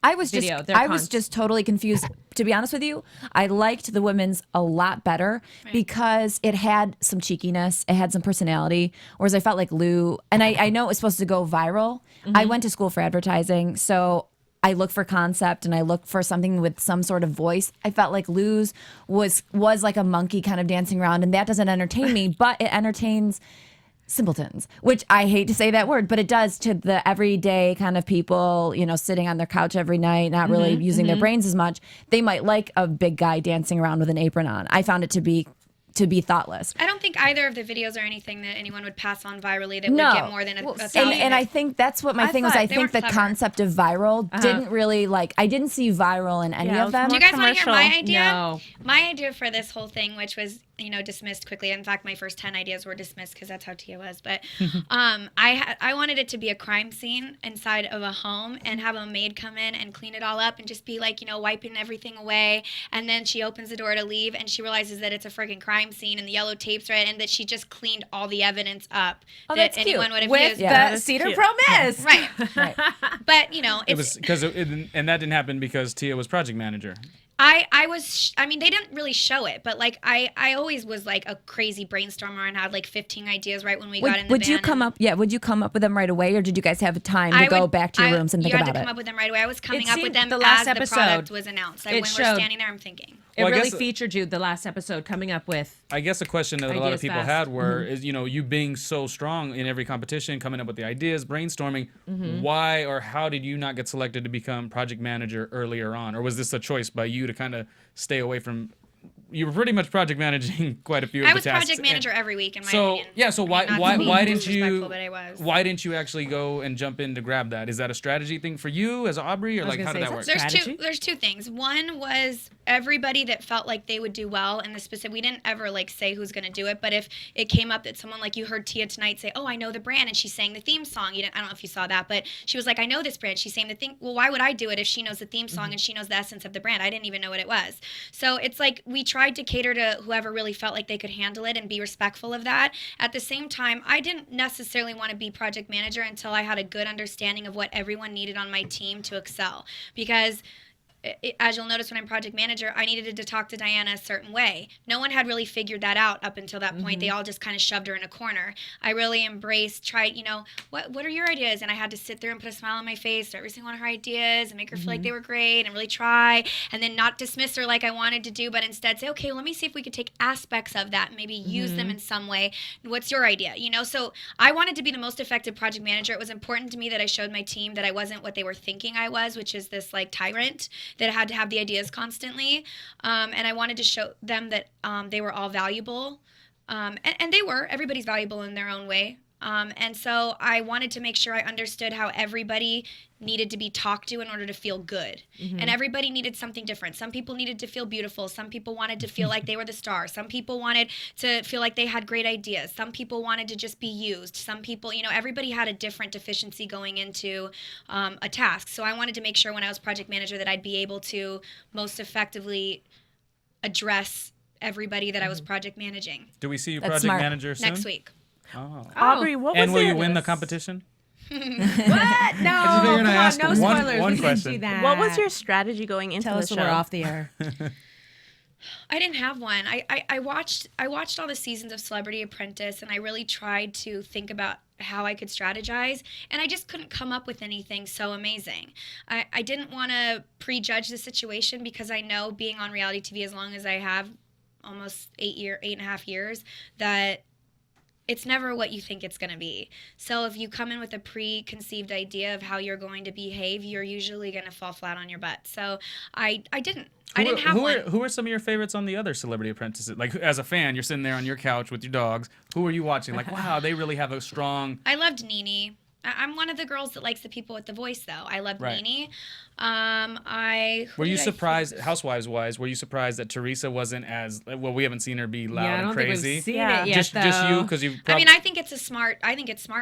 I was video, just their I was just totally confused. To be honest with you, I liked the women's a lot better because it had some cheekiness, it had some personality. Whereas I felt like Lou, and I know it was supposed to go viral. I went to school for advertising, so I look for concept and I look for something with some sort of voice. I felt like Luz was like a monkey kind of dancing around, and that doesn't entertain me, but it entertains simpletons, which I hate to say that word, but it does to the everyday kind of people, you know, sitting on their couch every night, not really using their brains as much. They might like a big guy dancing around with an apron on. I found it to be thoughtless. I don't think either of the videos are anything that anyone would pass on virally that would get more than a thousand. And I think that's what my thing was. I think the concept of viral didn't really I didn't see viral in any of them. Do you guys want to hear my idea? No. My idea for this whole thing, which was, you know, dismissed quickly. In fact, my first 10 ideas were dismissed because that's how Tia was. But I wanted it to be a crime scene inside of a home and have a maid come in and clean it all up and just be like, you know, wiping everything away. And then she opens the door to leave and she realizes that it's a freaking crime scene and the yellow tape's right, and that she just cleaned all the evidence up that anyone would have with used. the Cedar Pro Mist. Right. But, you know, It was because, and that didn't happen because Tia was project manager. I mean, they didn't really show it, but like I always was like a crazy brainstormer and had like 15 ideas right when we got in the Would you come up with them right away, or did you guys have time to go back to your rooms and think about it? You had to come up with them right away. I was coming up with them the last as episode, the product was announced. When we're standing there, I'm thinking. It really featured you the last episode coming up with. I guess a question that a lot of people had were is, you know, you being so strong in every competition, coming up with the ideas, brainstorming, why or how did you not get selected to become project manager earlier on? Or was this a choice by you to kind of stay away from? You were pretty much project managing quite a few of the tasks. I was project manager every week, in my opinion. Yeah, so why didn't you but I was. why didn't you actually go and jump in to grab that? Is that a strategy thing for you as Aubrey, or like how did that work? There's two things. One was everybody that felt like they would do well in the specific. We didn't ever like say who's going to do it, but if it came up that someone, like you heard Tia tonight say, "Oh, I know the brand," and she sang the theme song. I don't know if you saw that, but she was like, "I know this brand." She sang the thing. Well, why would I do it if she knows the theme song and she knows the essence of the brand? I didn't even know what it was. So it's like we tried to cater to whoever really felt like they could handle it and be respectful of that. At the same time, I didn't necessarily want to be project manager until I had a good understanding of what everyone needed on my team to excel. Because as you'll notice when I'm project manager, I needed to talk to Diana a certain way. No one had really figured that out up until that point. They all just kind of shoved her in a corner. I really tried, you know, what are your ideas? And I had to sit there and put a smile on my face to every single one of her ideas and make her feel like they were great and really try, and then not dismiss her like I wanted to do, but instead say, okay, let me see if we could take aspects of that and maybe use them in some way. What's your idea? You know, so I wanted to be the most effective project manager. It was important to me that I showed my team that I wasn't what they were thinking I was, which is this like tyrant that had to have the ideas constantly, and I wanted to show them that they were all valuable, and they were. Everybody's valuable in their own way, and so I wanted to make sure I understood how everybody needed to be talked to in order to feel good, and everybody needed something different. Some people needed to feel beautiful. Some people wanted to feel like they were the star. Some people wanted to feel like they had great ideas. Some people wanted to just be used. Some people, you know, everybody had a different deficiency going into a task. So I wanted to make sure when I was project manager that I'd be able to most effectively address everybody that I was project managing. Do we see you project manager soon? Next week. Oh. Aubrey, what was And will you win the competition? What? No, come on, no spoilers. One We question. didn't do that. What was your strategy going into Tell the us show? when we're off the air. I didn't have one. I watched all the seasons of Celebrity Apprentice, and I really tried to think about how I could strategize, and I just couldn't come up with anything so amazing. I didn't want to prejudge the situation because I know, being on reality TV as long as I have, almost 8.5 years, that it's never what you think it's going to be. So if you come in with a preconceived idea of how you're going to behave, you're usually going to fall flat on your butt. So I didn't have one. Who are some of your favorites on the other Celebrity Apprentices? Like, as a fan, you're sitting there on your couch with your dogs. Who are you watching? Like, wow, they really have a strong... I loved Nene. I'm one of the girls that likes the people with the voice, though. I loved Nene. Were you surprised, Housewives-wise, were you surprised that Teresa wasn't as... Well, we haven't seen her be loud and crazy. Think we've seen it yet, just you, because you... I mean, I think it's smart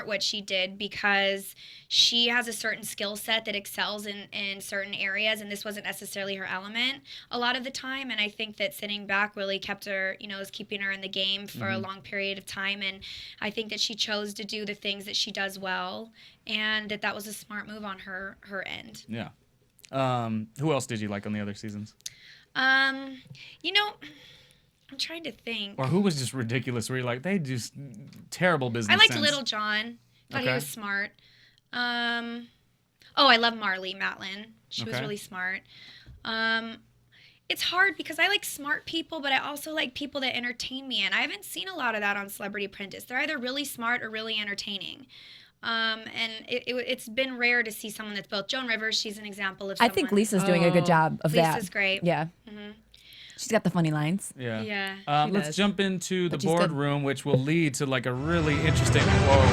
what she did, because she has a certain skill set that excels in certain areas, and this wasn't necessarily her element a lot of the time. And I think that sitting back really kept her, you know, was keeping her in the game for a long period of time. And I think that she chose to do the things that she does well, and that was a smart move on her end. Yeah. Who else did you like on the other seasons? You know, I'm trying to think. Or who was just ridiculous, where you're like, they just terrible business I liked sense. Little John. Thought he was smart. I love Marley Matlin. She was really smart. It's hard because I like smart people, but I also like people that entertain me, and I haven't seen a lot of that on Celebrity Apprentice. They're either really smart or really entertaining. And it's been rare to see someone that's both. Joan Rivers, she's an example of someone. I think Lisa's doing a good job of that. Lisa's great. Yeah. She's got the funny lines. Yeah. Yeah. Let's jump into the she's good. boardroom, which will lead to like a really interesting. Whoa.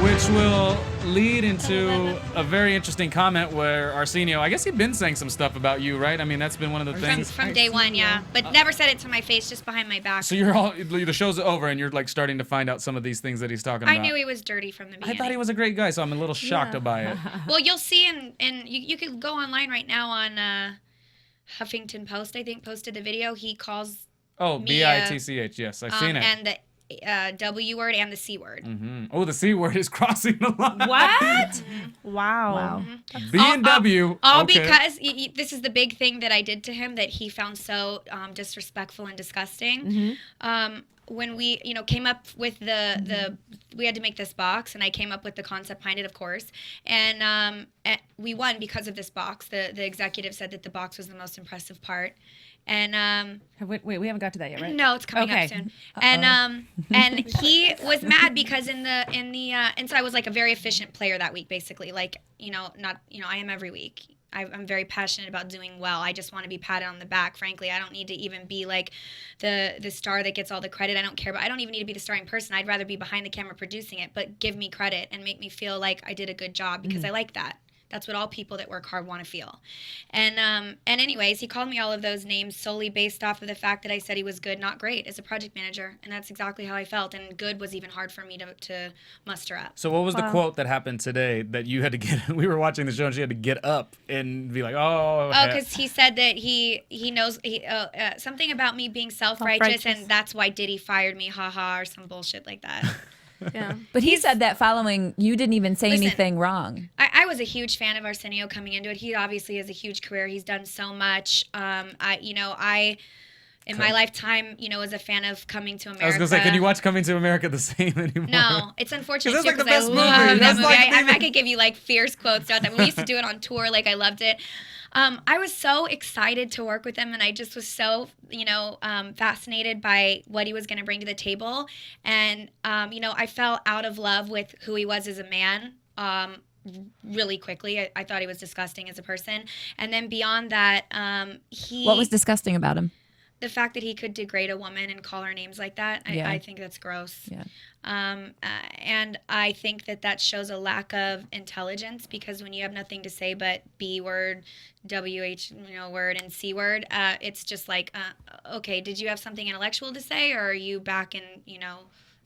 Which will lead into a very interesting comment where Arsenio, I guess he'd been saying some stuff about you, right? I mean, that's been one of the things. From day one, yeah. But never said it to my face, just behind my back. So the show's over and you're like starting to find out some of these things that he's talking about. I knew he was dirty from the beginning. I thought he was a great guy, so I'm a little shocked by it. Well, you'll see, and you could go online right now on Huffington Post, I think, posted the video. He calls BITCH, yes, I've seen it. And the W word and the C word. Oh, the C word is crossing the line. What? Wow. B and W. All okay. because this is the big thing that I did to him that he found so disrespectful and disgusting. When we, came up with we had to make this box, and I came up with the concept behind it, of course. And we won because of this box. The executive said that the box was the most impressive part. And wait, we haven't got to that yet, right? no, it's coming up soon. And he was mad because and so I was like a very efficient player that week, basically. Like, I am every week. I'm very passionate about doing well. I just want to be patted on the back, frankly. I don't need to even be like the star that gets all the credit. I don't care, but I don't even need to be the starring person. I'd rather be behind the camera producing it, but give me credit and make me feel like I did a good job because I like that. That's what all people that work hard want to feel. And anyways, he called me all of those names solely based off of the fact that I said he was good, not great, as a project manager. And that's exactly how I felt. And good was even hard for me to muster up. So what was the quote that happened today that you had to get? We were watching the show and she had to get up and be like, oh. Oh, because he said that he knows something about me being self-righteous, and that's why Diddy fired me, haha, or some bullshit like that. Yeah. But he said that following, you didn't even say anything wrong. I was a huge fan of Arsenio coming into it. He obviously has a huge career. He's done so much. In my lifetime, was a fan of Coming to America. I was going to say, can you watch Coming to America the same anymore? No, it's unfortunate too, that's like the because best I love movie. that movie. Like I could give you like fierce quotes throughout that. We used to do it on tour. Like, I loved it. I was so excited to work with him, and I just was so, fascinated by what he was going to bring to the table. And, I fell out of love with who he was as a man really quickly. I thought he was disgusting as a person. And then beyond that, What was disgusting about him? The fact that he could degrade a woman and call her names like that, I think that's gross. Yeah. And I think that shows a lack of intelligence, because when you have nothing to say but B word, WH word, and C word, it's just like, okay, did you have something intellectual to say, or are you back in,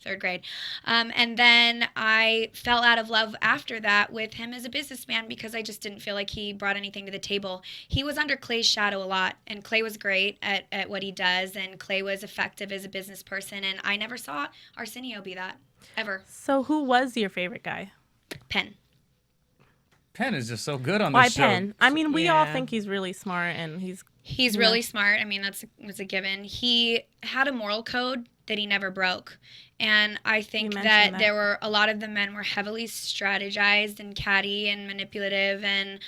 third grade? And then I fell out of love after that with him as a businessman, because I just didn't feel like he brought anything to the table. He was under Clay's shadow a lot, and Clay was great at what he does, and Clay was effective as a business person, and I never saw Arsenio be that, ever. So who was your favorite guy? Penn. Penn is just so good on Why this show. Penn? I mean, we all think he's really smart, and he's really smart. I mean, was a given. He had a moral code that he never broke. And I think that there were a lot of the men were heavily strategized and catty and manipulative and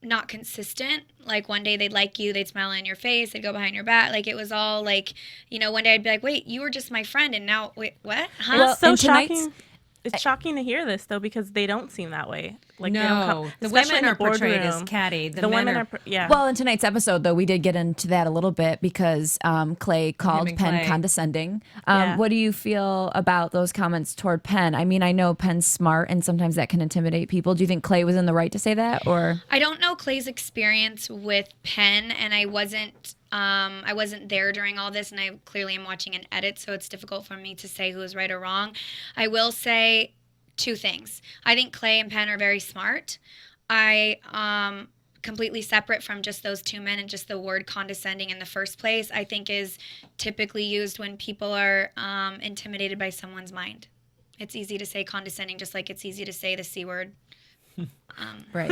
not consistent. Like, one day they'd like you, they'd smile in your face, they'd go behind your back. Like, it was all like, one day I'd be like, wait, you were just my friend, and now, wait, what? Huh? Well, so shocking. It's shocking to hear this, though, because they don't seem that way. Like, no, the women are portrayed as catty. The men are, yeah. Well, in tonight's episode, though, we did get into that a little bit because Clay called Penn condescending. What do you feel about those comments toward Penn? I mean, I know Penn's smart, and sometimes that can intimidate people. Do you think Clay was in the right to say that, or? I don't know Clay's experience with Penn, and I wasn't there during all this, and I clearly am watching an edit, so it's difficult for me to say who is right or wrong. I will say two things. I think Clay and Penn are very smart. Completely separate from just those two men, and just the word condescending in the first place, I think is typically used when people are intimidated by someone's mind. It's easy to say condescending, just like it's easy to say the C word. Right.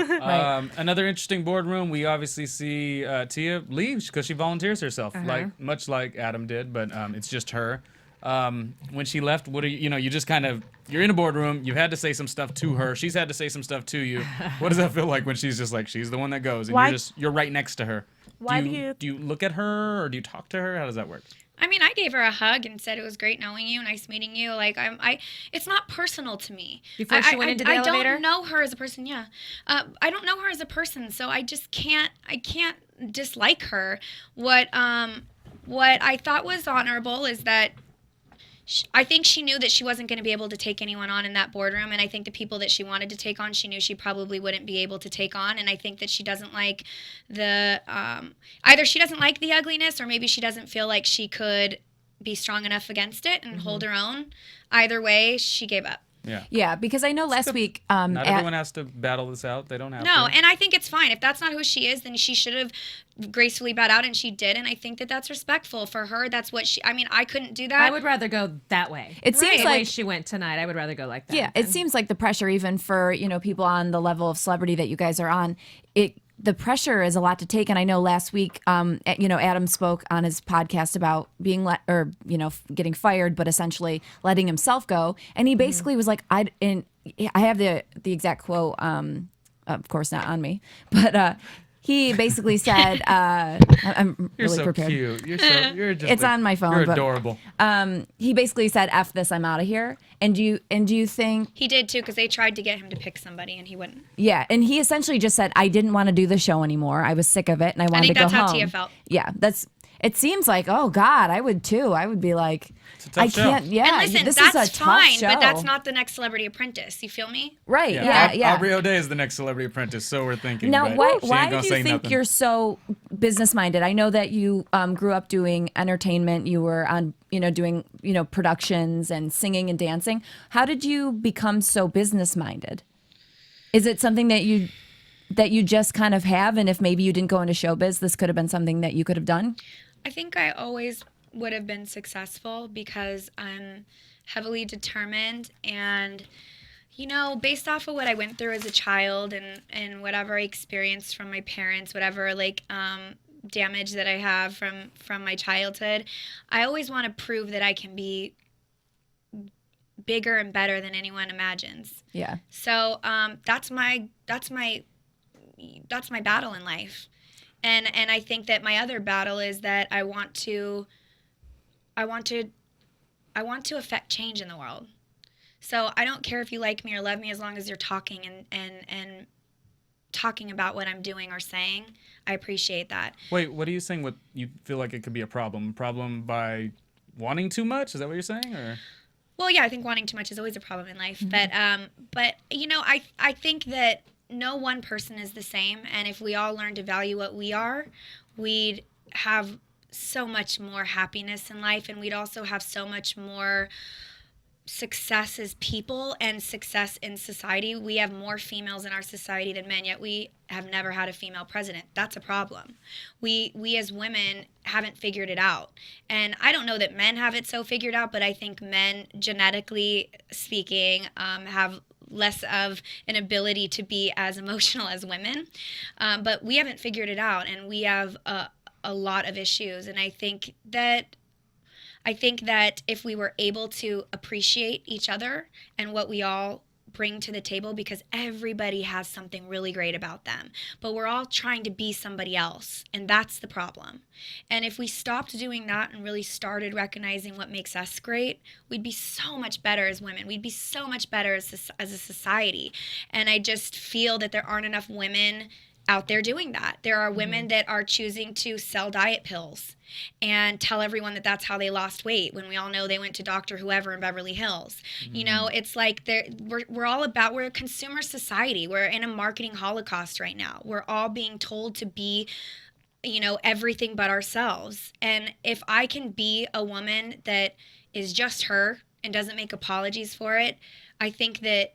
Another interesting boardroom. We obviously see Tia leave because she volunteers herself, much like Adam did, but it's just her. When she left, what are you just kind of, you're in a boardroom, you've had to say some stuff to her, she's had to say some stuff to you. What does that feel like when she's just like, she's the one that goes, and you're right next to her? Do you look at her, or do you talk to her? How does that work? I mean, I gave her a hug and said it was great knowing you, nice meeting you. Like, it's not personal to me. Before she went into the elevator? I don't know her as a person. Yeah, I don't know her as a person, so I just can't. I can't dislike her. What I thought was honorable is that I think she knew that she wasn't going to be able to take anyone on in that boardroom, and I think the people that she wanted to take on, she knew she probably wouldn't be able to take on, and I think that she doesn't like the either she doesn't like the ugliness, or maybe she doesn't feel like she could be strong enough against it and hold her own. Either way, she gave up. Yeah, because I know last week... not everyone has to battle this out. They don't have to. No, and I think it's fine. If that's not who she is, then she should have gracefully bowed out, and she did, and I think that that's respectful for her. That's what she... I mean, I couldn't do that. I would rather go that way. It seems the like way she went tonight, I would rather go like that. Yeah, it seems like the pressure, even for, people on the level of celebrity that you guys are on, the pressure is a lot to take. And I know last week, Adam spoke on his podcast about being getting fired, but essentially letting himself go. And he basically was like, I have the exact quote, of course not on me, but he basically said, I'm You're really so prepared. cute. You're just It's on my phone. You're but, adorable. he basically said, "F this, I'm out of here." And do you think he did too? Because they tried to get him to pick somebody, and he wouldn't. Yeah, and he essentially just said, "I didn't want to do the show anymore. I was sick of it, and I wanted to go home." I think that's how Tia felt. Yeah, it seems like, oh God, I would too. I would be like, I can't. Show. Yeah, and listen, this that's is a fine, tough show. but that's not the next Celebrity Apprentice. You feel me? Right. Yeah. Aubrey O'Day is the next Celebrity Apprentice, so we're thinking. Now, but why do you think nothing. you're so business minded? I know that you grew up doing entertainment. You were on, doing productions and singing and dancing. How did you become so business minded? Is it something that you just kind of have, and if maybe you didn't go into showbiz, this could have been something that you could have done? I think I always would have been successful because I'm heavily determined, and based off of what I went through as a child and whatever I experienced from my parents, whatever damage that I have from my childhood, I always want to prove that I can be bigger and better than anyone imagines. Yeah. So that's my battle in life. And I think that my other battle is that I want to affect change in the world. So I don't care if you like me or love me, as long as you're talking and talking about what I'm doing or saying. I appreciate that. Wait, what are you saying? What you feel like it could be a problem? Problem by wanting too much? Is that what you're saying, or? Well, yeah, I think wanting too much is always a problem in life. Mm-hmm. But I think that no one person is the same, and if we all learn to value what we are, we'd have so much more happiness in life, and we'd also have so much more success as people and success in society. We have more females in our society than men, yet we have never had a female president. That's a problem. We as women haven't figured it out. And I don't know that men have it so figured out, but I think men, genetically speaking, have less of an ability to be as emotional as women. But we haven't figured it out, and we have a lot of issues. And I think that if we were able to appreciate each other and what we all bring to the table, because everybody has something really great about them, but we're all trying to be somebody else, and that's the problem. And if we stopped doing that and really started recognizing what makes us great, we'd be so much better as women. We'd be so much better as a society. And I just feel that there aren't enough women out there doing that. There are women that are choosing to sell diet pills and tell everyone that that's how they lost weight, when we all know they went to Dr. Whoever in Beverly Hills. It's like we're a consumer society. We're in a marketing holocaust right now. We're all being told to be everything but ourselves. And if I can be a woman that is just her and doesn't make apologies for it, I think that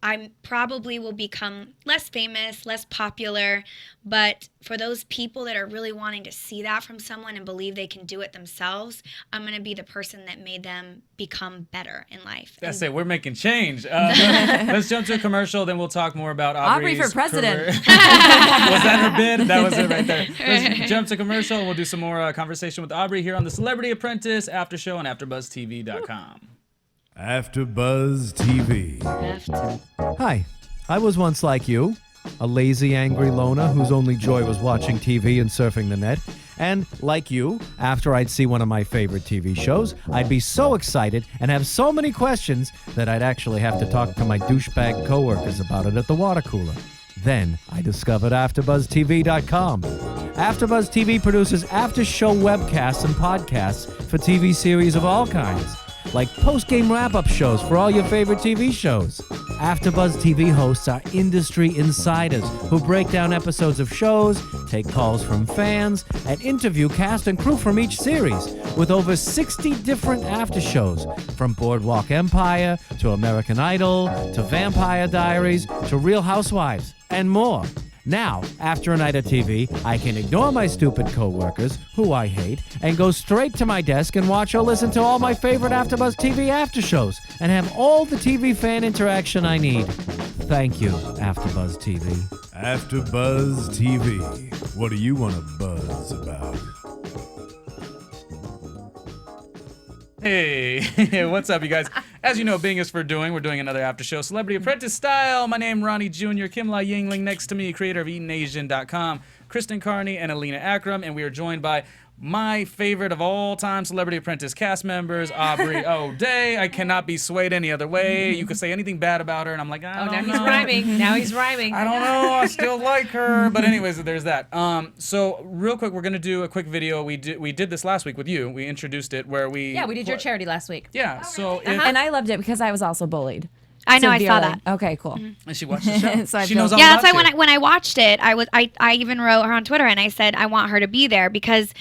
I probably will become less famous, less popular, but for those people that are really wanting to see that from someone and believe they can do it themselves, I'm going to be the person that made them become better in life. That's it. We're making change. Let's jump to a commercial, then we'll talk more about Aubrey Aubrey's for president. Was that her bid? That was it right there. Let's jump to commercial, and we'll do some more conversation with Aubrey here on the Celebrity Apprentice After Show on AfterBuzzTV.com. AfterBuzz TV. Hi, I was once like you, a lazy, angry loner whose only joy was watching TV and surfing the net. And like you, after I'd see one of my favorite TV shows, I'd be so excited and have so many questions that I'd actually have to talk to my douchebag coworkers about it at the water cooler. Then I discovered AfterBuzzTV.com. AfterBuzz TV produces after-show webcasts and podcasts for TV series of all kinds, like post-game wrap-up shows for all your favorite TV shows. AfterBuzz TV hosts are industry insiders who break down episodes of shows, take calls from fans, and interview cast and crew from each series, with over 60 different after shows, from Boardwalk Empire to American Idol to Vampire Diaries to Real Housewives, and more. Now, after a night of TV, I can ignore my stupid coworkers, who I hate, and go straight to my desk and watch or listen to all my favorite AfterBuzz TV after shows, and have all the TV fan interaction I need. Thank you, AfterBuzz TV. AfterBuzz TV. What do you want to buzz about? Hey, what's up, you guys? As you know, Bing is for doing. We're doing another after show, Celebrity Apprentice style. My name, Ronnie Jr. Kimlai Yingling, next to me, creator of EatinAsian.com, Kristen Carney, and Alina Akram, and we are joined by my favorite of all time Celebrity Apprentice cast members, Aubrey O'Day. I cannot be swayed any other way. You could say anything bad about her, and I'm like, I don't know. He's rhyming. Now he's rhyming. I don't know. I still like her. But anyways, there's that. So real quick, we're going to do a quick video. We did this last week with you. We introduced it where we... Yeah, we did your charity last week. Yeah. So And I loved it because I was also bullied. I know, I saw Severely. that. Okay, cool. And she watched the show. So I she feel- knows all Yeah, about that's why you. when I watched it, I even wrote her on Twitter and I said I want her to be there because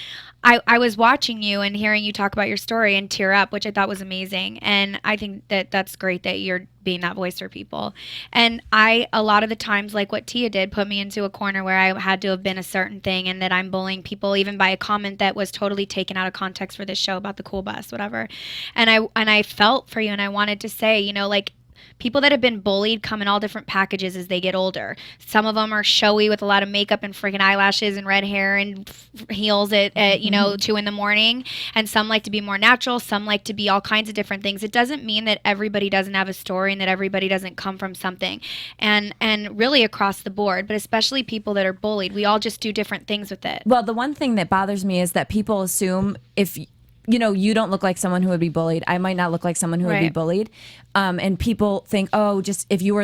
I was watching you and hearing you talk about your story and tear up, which I thought was amazing. And I think that that's great that you're being that voice for people. And a lot of the times, like what Tia did, put me into a corner where I had to have been a certain thing and that I'm bullying people even by a comment that was totally taken out of context for this show about the cool bus, whatever. And I felt for you and I wanted to say, you know, like, people that have been bullied come in all different packages as they get older. Some of them are showy with a lot of makeup and freaking eyelashes and red hair and heels at 2 a.m. And some like to be more natural. Some like to be all kinds of different things. It doesn't mean that everybody doesn't have a story and that everybody doesn't come from something. And really across the board, but especially people that are bullied, we all just do different things with it. Well, the one thing that bothers me is that people assume if you don't look like someone who would be bullied, I might not look like someone who would be bullied. And people think, oh, just if you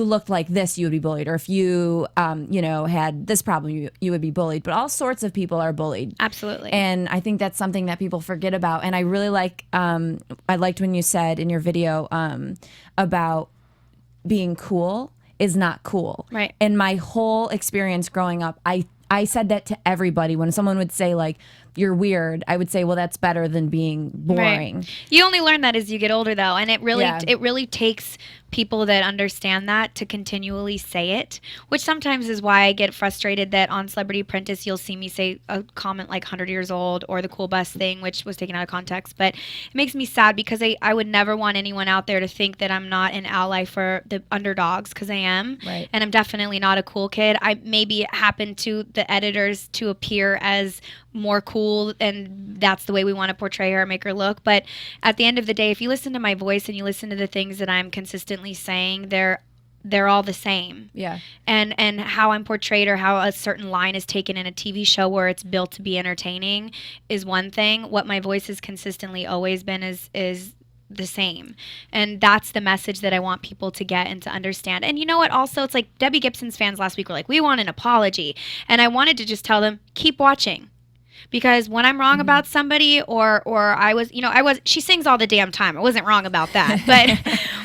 looked like this, you would be bullied. Or if you, had this problem, you would be bullied. But all sorts of people are bullied. Absolutely. And I think that's something that people forget about. And I really I liked when you said in your video about being cool is not cool. Right. And my whole experience growing up, I said that to everybody. When someone would say, like, you're weird, I would say, well, that's better than being boring. Right. You only learn that as you get older, though, and it really takes people that understand that to continually say it, which sometimes is why I get frustrated that on Celebrity Apprentice you'll see me say a comment like 100 years old or the cool bus thing, which was taken out of context. But it makes me sad because I would never want anyone out there to think that I'm not an ally for the underdogs, because I am. Right. And I'm definitely not a cool kid. Maybe it happened to the editors to appear as more cool, and that's the way we want to portray her or make her look. But at the end of the day, if you listen to my voice and you listen to the things that I'm consistently saying, they're all the same. Yeah. And how I'm portrayed or how a certain line is taken in a TV show where it's built to be entertaining is one thing. What my voice has consistently always been is the same. And that's the message that I want people to get and to understand. And you know what? Also, it's like Debbie Gibson's fans last week were like, we want an apology. And I wanted to just tell them, keep watching. Because when I'm wrong about somebody or she sings all the damn time. I wasn't wrong about that. But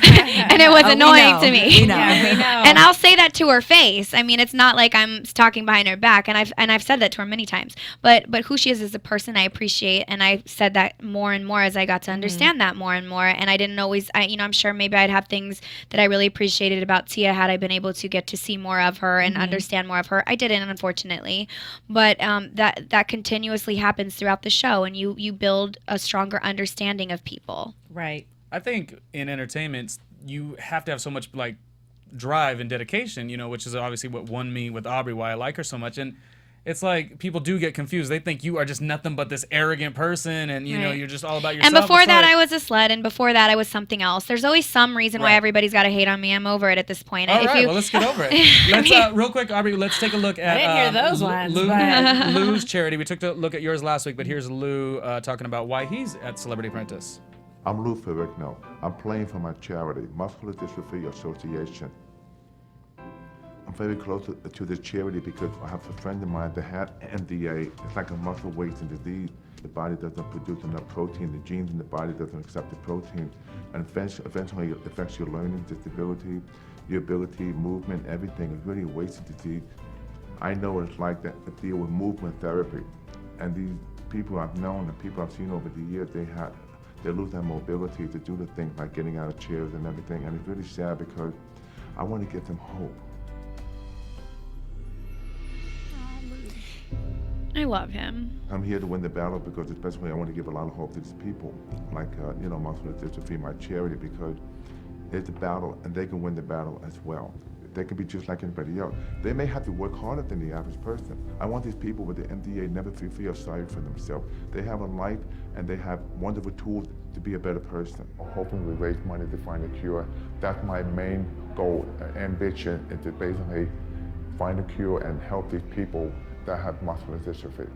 and it was annoying to me. We know. And I'll say that to her face. I mean, it's not like I'm talking behind her back, and I've said that to her many times. But who she is as a person, I appreciate, and I said that more and more as I got to understand that more and more. And I didn't always, I'm sure maybe I'd have things that I really appreciated about Tia had I been able to get to see more of her and understand more of her. I didn't, unfortunately, but that continuously happens throughout the show, and you build a stronger understanding of people. Right. I think in entertainment, you have to have so much like drive and dedication, which is obviously what won me with Aubrey, why I like her so much. And it's like people do get confused. They think you are just nothing but this arrogant person, and you're just all about yourself. And before that, I was a slut, and before that, I was something else. There's always some reason why everybody's got to hate on me. I'm over it at this point. All right, well, let's get over it. Let's real quick, Aubrey. Let's take a look at. I didn't hear those ones. Lou's charity. We took a look at yours last week, but here's Lou talking about why he's at Celebrity Apprentice. I'm Lou Ferrigno. I'm playing for my charity, Muscular Dystrophy Association. I'm very close to this charity because I have a friend of mine that had MDA. It's like a muscle wasting disease. The body doesn't produce enough protein. The genes in the body doesn't accept the protein. And eventually it affects your learning, disability, your ability, movement, everything. It's really a wasted disease. I know what it's like to deal with movement therapy. And these people I've known and people I've seen over the years, they lose their mobility to do the things like getting out of chairs and everything. And it's really sad because I want to give them hope. I love him. I'm here to win the battle because especially I want to give a lot of hope to these people, like, Muscular Dystrophy, my charity, because it's a battle and they can win the battle as well. They can be just like anybody else. They may have to work harder than the average person. I want these people with the MDA never to feel sorry for themselves. They have a life and they have wonderful tools to be a better person. Hoping we raise money to find a cure. That's my main goal, ambition, is to basically find a cure and help these people that have muscular dystrophy.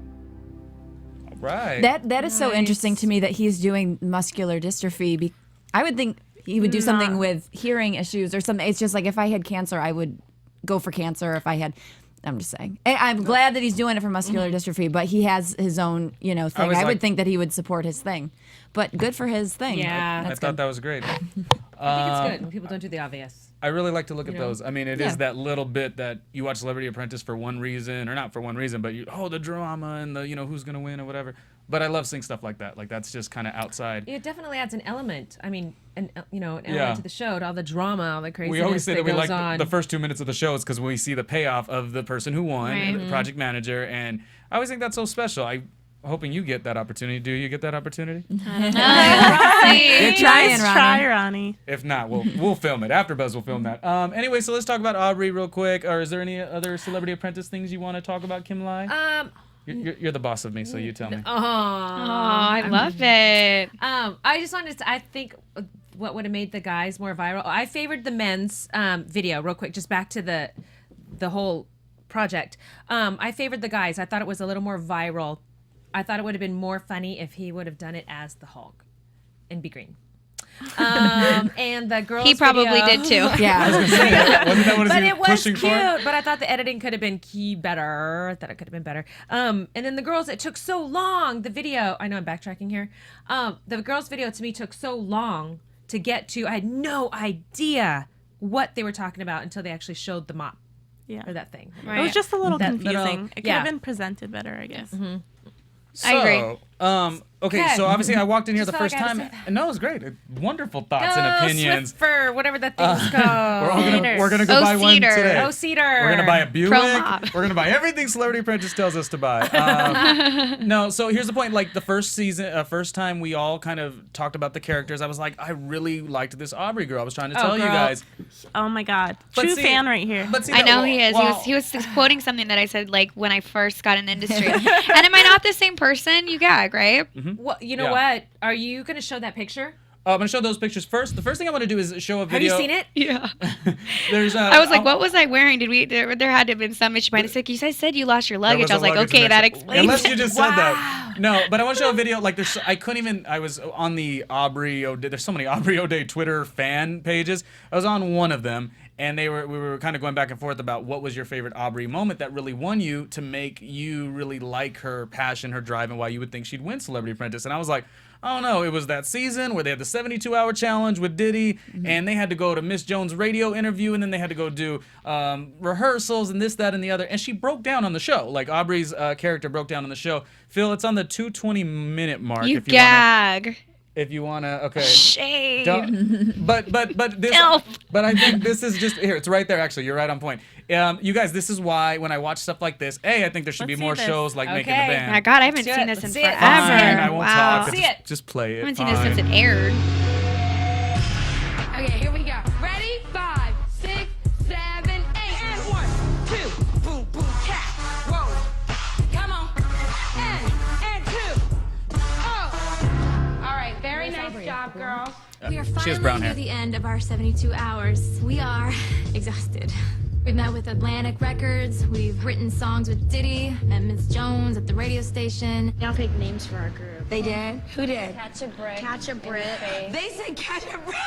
All right. That is so interesting to me that he's doing muscular dystrophy. I would think he would do something with hearing issues or something. It's just like if I had cancer, I would go for cancer. If I had, I'm just saying. I'm glad that he's doing it for muscular dystrophy, but he has his own, thing. I would think that he would support his thing, but good for his thing. Yeah, I thought that was great. I think it's good when people don't do the obvious. I really like to look at those. I mean, it is that little bit that you watch Celebrity Apprentice for one reason, or not for one reason, but the drama and the who's gonna win or whatever. But I love seeing stuff like that. Like that's just kind of outside. It definitely adds an element. I mean, an element to the show, to all the drama, all the craziness. We always say that we like on. the first 2 minutes of the show is because we see the payoff of the person who won, the project manager, and I always think that's so special. I'm hoping you get that opportunity. Do you get that opportunity? You're trying, Ronnie. Try, Ronnie. If not, we'll film it. AfterBuzz will film that. Anyway, so let's talk about Aubrey real quick. Or is there any other Celebrity Apprentice things you want to talk about, Kimlai? You're the boss of me, so you tell me. I love it. I just wanted to. I think what would have made the guys more viral. I favored the men's video real quick. Just back to the whole project. I favored the guys. I thought it was a little more viral. I thought it would have been more funny if he would have done it as the Hulk and be green. And the girls. He probably video, did too. Yeah. Wasn't that what but he it was pushing cute. for? But I thought the editing could have been better. I thought it could have been better. And then the girls, it took so long. The video. I know I'm backtracking here. The girls' video to me took so long to get to. I had no idea what they were talking about until they actually showed the mop. Yeah. Or that thing. It was just a little That confusing. little- It could have been presented better, I guess. So, I agree. Okay, so obviously I walked in here Just the felt first like I had time. to say that. No, it was great. Wonderful thoughts and opinions. Swiffer, whatever that thing's called. We're gonna go buy one Cedar. today. Oh, Cedar. We're gonna buy a Buick. Mop. We're gonna buy everything Celebrity Apprentice tells us to buy. No, so here's the point. Like the first time we all kind of talked about the characters, I was like, I really liked this Aubrey girl. I was trying to tell you guys. Oh my God. But True see- fan right here. But see, I know that- he is. well, He was quoting something that I said like when I first got in the industry. And am I not the same person? You gag, right? Well, you know Yeah. what? Are you going to show that picture? I'm gonna show those pictures first. The first thing I want to do is show a Have video. you seen it? Yeah. There's I was like, what was I wearing? Did we? There had to have been some issue. But it's like you guys said you lost your There luggage. I was a like, luggage okay, mix. that explains. Unless you it. just said that. No, but I want to show a video. Like, I couldn't even. I was on the Aubrey O'Day. There's so many Aubrey O'Day Twitter fan pages. I was on one of them, and we were kind of going back and forth about what was your favorite Aubrey moment that really won you to make you really like her passion, her drive, and why you would think she'd win Celebrity Apprentice. And I was like, I don't know. It was that season where they had the 72-hour challenge with Diddy, and they had to go to Miss Jones' radio interview, and then they had to go do rehearsals and this, that, and the other. And she broke down on the show. Like Aubrey's character broke down on the show. Phil, it's on the 2:20-minute mark. You gag. If you wanna, okay. Shade. But this. Elf. But I think this is just here. It's right there. Actually, you're right on point. You guys, this is why when I watch stuff like this, I think there should be more shows like Making the Band. My God, I haven't seen this in forever. Fine, I won't wow. talk. Just play it. I haven't seen this since it aired. Okay, here we go. Ready? 5, 6, 7, 8. And 1, 2. Boom, boom, cat. Whoa. Come on. And 2. Oh. All right, very nice job, girls. We are She has finally brown near hair. the end of our 72 hours. We are exhausted. We've met with Atlantic Records, we've written songs with Diddy, met Miss Jones at the radio station. Y'all picked names for our group. They did? Who did? Catch a brick. Catch a brick. They said catch a brick.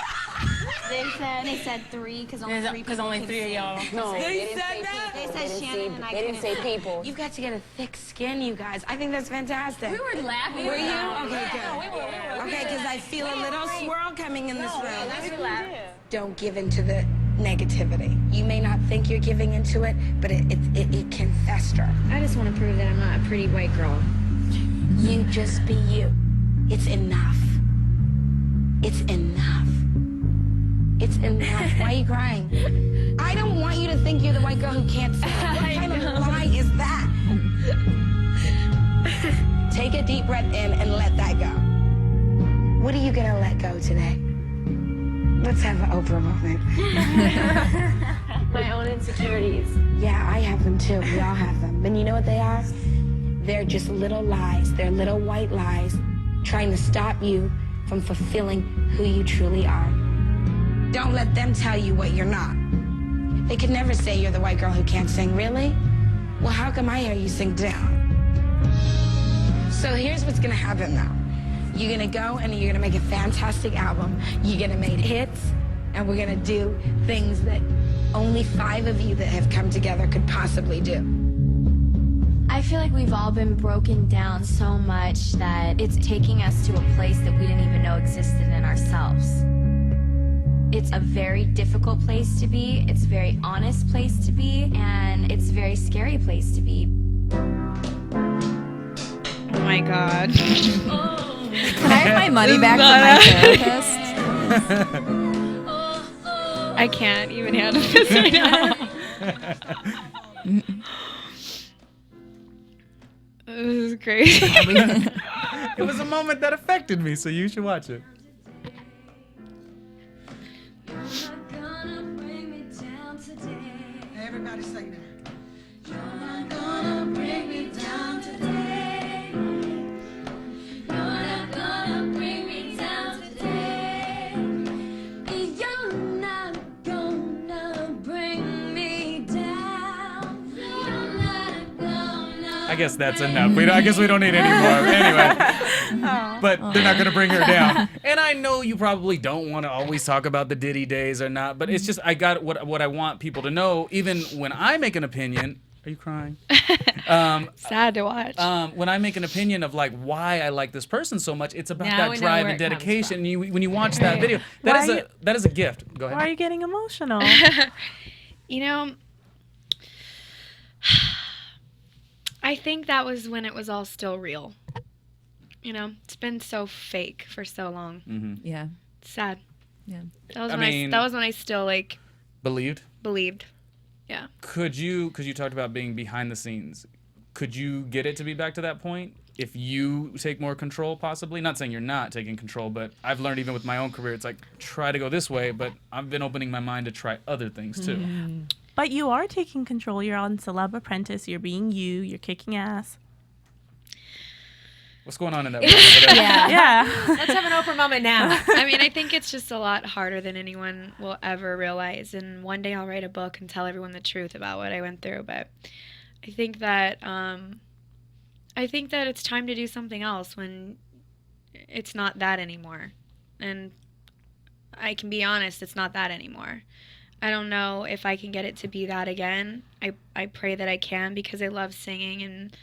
They said 3 because only 3 people. only 3 of y'all. No, They said that. They said Shannon and I. They didn't say people. You've got to get a thick skin, you guys. I think that's fantastic. We were laughing. Were you? about it. Okay, good. Yeah, we were. Okay, because I feel a little swirl coming in this room. We laughed. Don't give into the negativity. You may not think you're giving into it, but it can fester. I just want to prove that I'm not a pretty white girl. You just be you. It's enough. It's enough. It's enough. Why are you crying? I don't want you to think you're the white girl who can't sing. What kind of lie is that? Take a deep breath in and let that go. What are you gonna let go today? Let's have an Oprah moment. My own insecurities. Yeah, I have them too. We all have them. And you know what they are? They're just little lies. They're little white lies trying to stop you from fulfilling who you truly are. Don't let them tell you what you're not. They could never say you're the white girl who can't sing, really? Well, how come I hear you sing down? So here's what's gonna happen now. You're gonna go and you're gonna make a fantastic album. You're gonna make hits, and we're gonna do things that only 5 of you that have come together could possibly do. I feel like we've all been broken down so much that it's taking us to a place that we didn't even know existed in ourselves. It's a very difficult place to be, it's a very honest place to be, and it's a very scary place to be. Oh my God. Can I have my money back from my therapist? I can't even handle this right now. This is crazy. It was a moment that affected me, so you should watch it. Everybody sing that. I guess that's enough. I guess we don't need any more. Anyway, but they're not gonna bring her down. And I know you probably don't want to always talk about the Diddy days or not, but it's just I got what I want people to know. Even when I make an opinion, are you crying? Sad to watch. When I make an opinion of like why I like this person so much, it's about Now that we know drive where and it comes dedication. from. And when you watch that video, that is a gift. Go ahead. Why are you getting emotional? You know, I think that was when it was all still real. You know, it's been so fake for so long. Mm-hmm. Yeah. It's sad. Yeah. That was when I still like Believed. Yeah. Could you, because you talked about being behind the scenes, could you get it to be back to that point if you take more control, possibly? Not saying you're not taking control, but I've learned even with my own career, it's like, try to go this way, but I've been opening my mind to try other things too. Mm. But you are taking control. You're on Celeb Apprentice. You're being you. You're kicking ass. What's going on in that room over there? Yeah. Let's have an Oprah moment now. I mean, I think it's just a lot harder than anyone will ever realize. And one day I'll write a book and tell everyone the truth about what I went through. But I think that it's time to do something else when it's not that anymore. And I can be honest, it's not that anymore. I don't know if I can get it to be that again. I pray that I can because I love singing and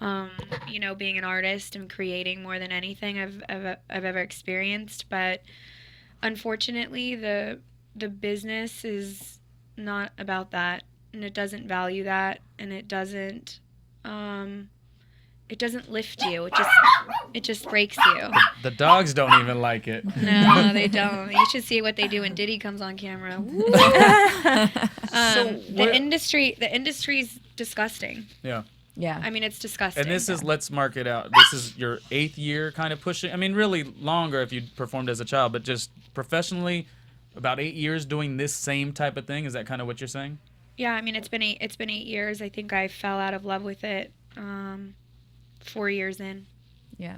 you know, being an artist and creating more than anything I've ever experienced. But unfortunately, the business is not about that, and it doesn't value that, and it doesn't lift you. It just breaks you. The dogs don't even like it. No, they don't. You should see what they do when Diddy comes on camera. The industry's disgusting. Yeah. Yeah. I mean, it's disgusting. And this is, let's mark it out, this is your 8th year kind of pushing. I mean, really longer if you performed as a child, but just professionally, about 8 years doing this same type of thing. Is that kind of what you're saying? Yeah, I mean, it's been 8 years. I think I fell out of love with it 4 years in. Yeah.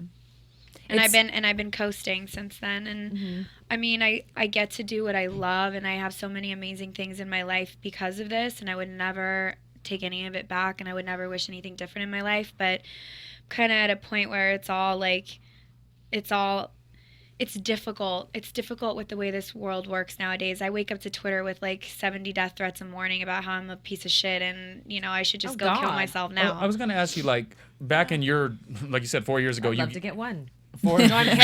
And I've been coasting since then. And I mean, I get to do what I love, and I have so many amazing things in my life because of this, and I would never take any of it back, and I would never wish anything different in my life. But kind of at a point where it's difficult. It's difficult with the way this world works nowadays. I wake up to Twitter with like 70 death threats a morning about how I'm a piece of shit, and you know, I should just kill myself now. I was going to ask you, like, back in your, like you said, 4 years ago, I'd love to get one. No, I'm kidding.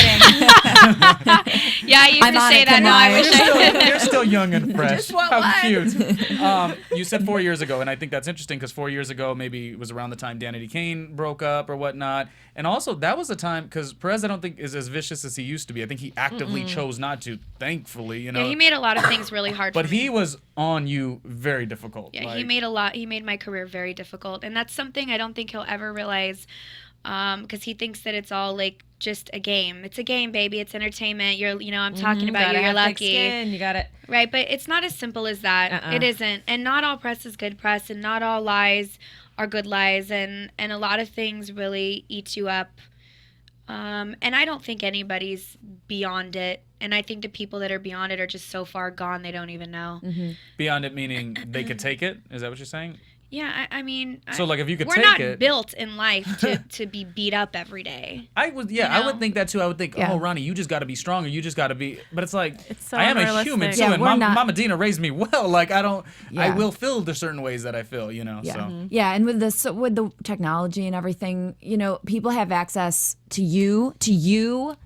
Yeah, I used to say that. Now I wish I could. You're still young and fresh. Just want How one. cute. You said 4 years ago, and I think that's interesting because 4 years ago maybe it was around the time Danity Kane broke up or whatnot. And also that was a time, because Perez I don't think is as vicious as he used to be. I think he actively chose not to, thankfully. You know. Yeah, he made a lot of things really hard for me. But he was on you very difficult. Yeah, he made my career very difficult. And that's something I don't think he'll ever realize, because he thinks that it's all like just a game. It's a game, baby. It's entertainment. I'm talking about you. You're lucky. You got it. Right, but it's not as simple as that. It isn't. And not all press is good press, and not all lies are good lies, and a lot of things really eat you up. And I don't think anybody's beyond it. And I think the people that are beyond it are just so far gone they don't even know. Beyond it meaning they could take it? Is that what you're saying? Yeah, I mean, so like if you could we're take not it, built in life to be beat up every day. I would think that too. I would think, oh, Ronnie, you just got to be stronger. You just got to be. But it's like, it's so I am unrealistic. a human too, and Mama Dina raised me well. Like I will feel the certain ways that I feel. You know. Yeah. So. Yeah, and with the technology and everything, you know, people have access to you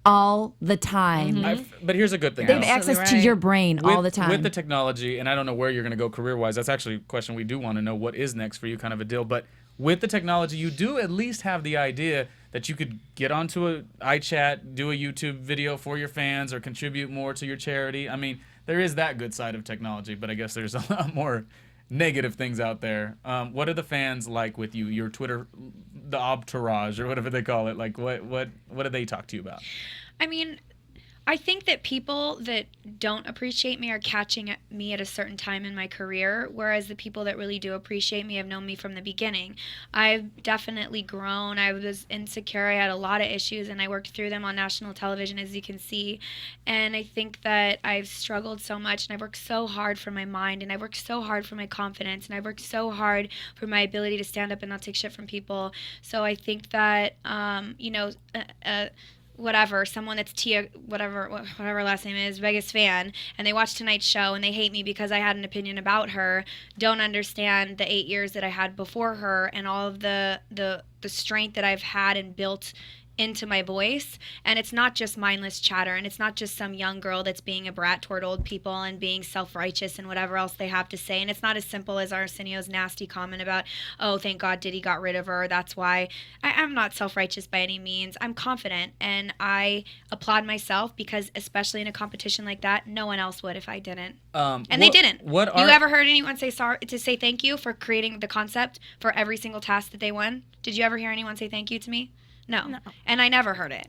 all the time. But here's a good thing. They have access to your brain all the time. With the technology, and I don't know where you're going to go career-wise. That's actually a question we do want to know. What is next for you, kind of a deal. But with the technology, you do at least have the idea that you could get onto a iChat, do a YouTube video for your fans, or contribute more to your charity. I mean, there is that good side of technology, but I guess there's a lot more negative things out there. What are the fans like with you? Your Twitter, the entourage, or whatever they call it. Like, what do they talk to you about? I mean, I think that people that don't appreciate me are catching me at a certain time in my career, whereas the people that really do appreciate me have known me from the beginning. I've definitely grown. I was insecure. I had a lot of issues, and I worked through them on national television, as you can see. And I think that I've struggled so much, and I've worked so hard for my mind, and I've worked so hard for my confidence, and I've worked so hard for my ability to stand up and not take shit from people. So I think that, someone that's Tia, whatever last name is, Vegas fan, and they watch tonight's show and they hate me because I had an opinion about her, don't understand the 8 years that I had before her and all of the strength that I've had and built into my voice. And it's not just mindless chatter, and it's not just some young girl that's being a brat toward old people and being self-righteous and whatever else they have to say. And it's not as simple as Arsenio's nasty comment about, oh, thank God Diddy got rid of her, that's why. I'm not self-righteous by any means. I'm confident, and I applaud myself because, especially in a competition like that, no one else would if I didn't. They didn't. You ever heard anyone say thank you for creating the concept for every single task that they won? Did you ever hear anyone say thank you to me? No. And I never heard it.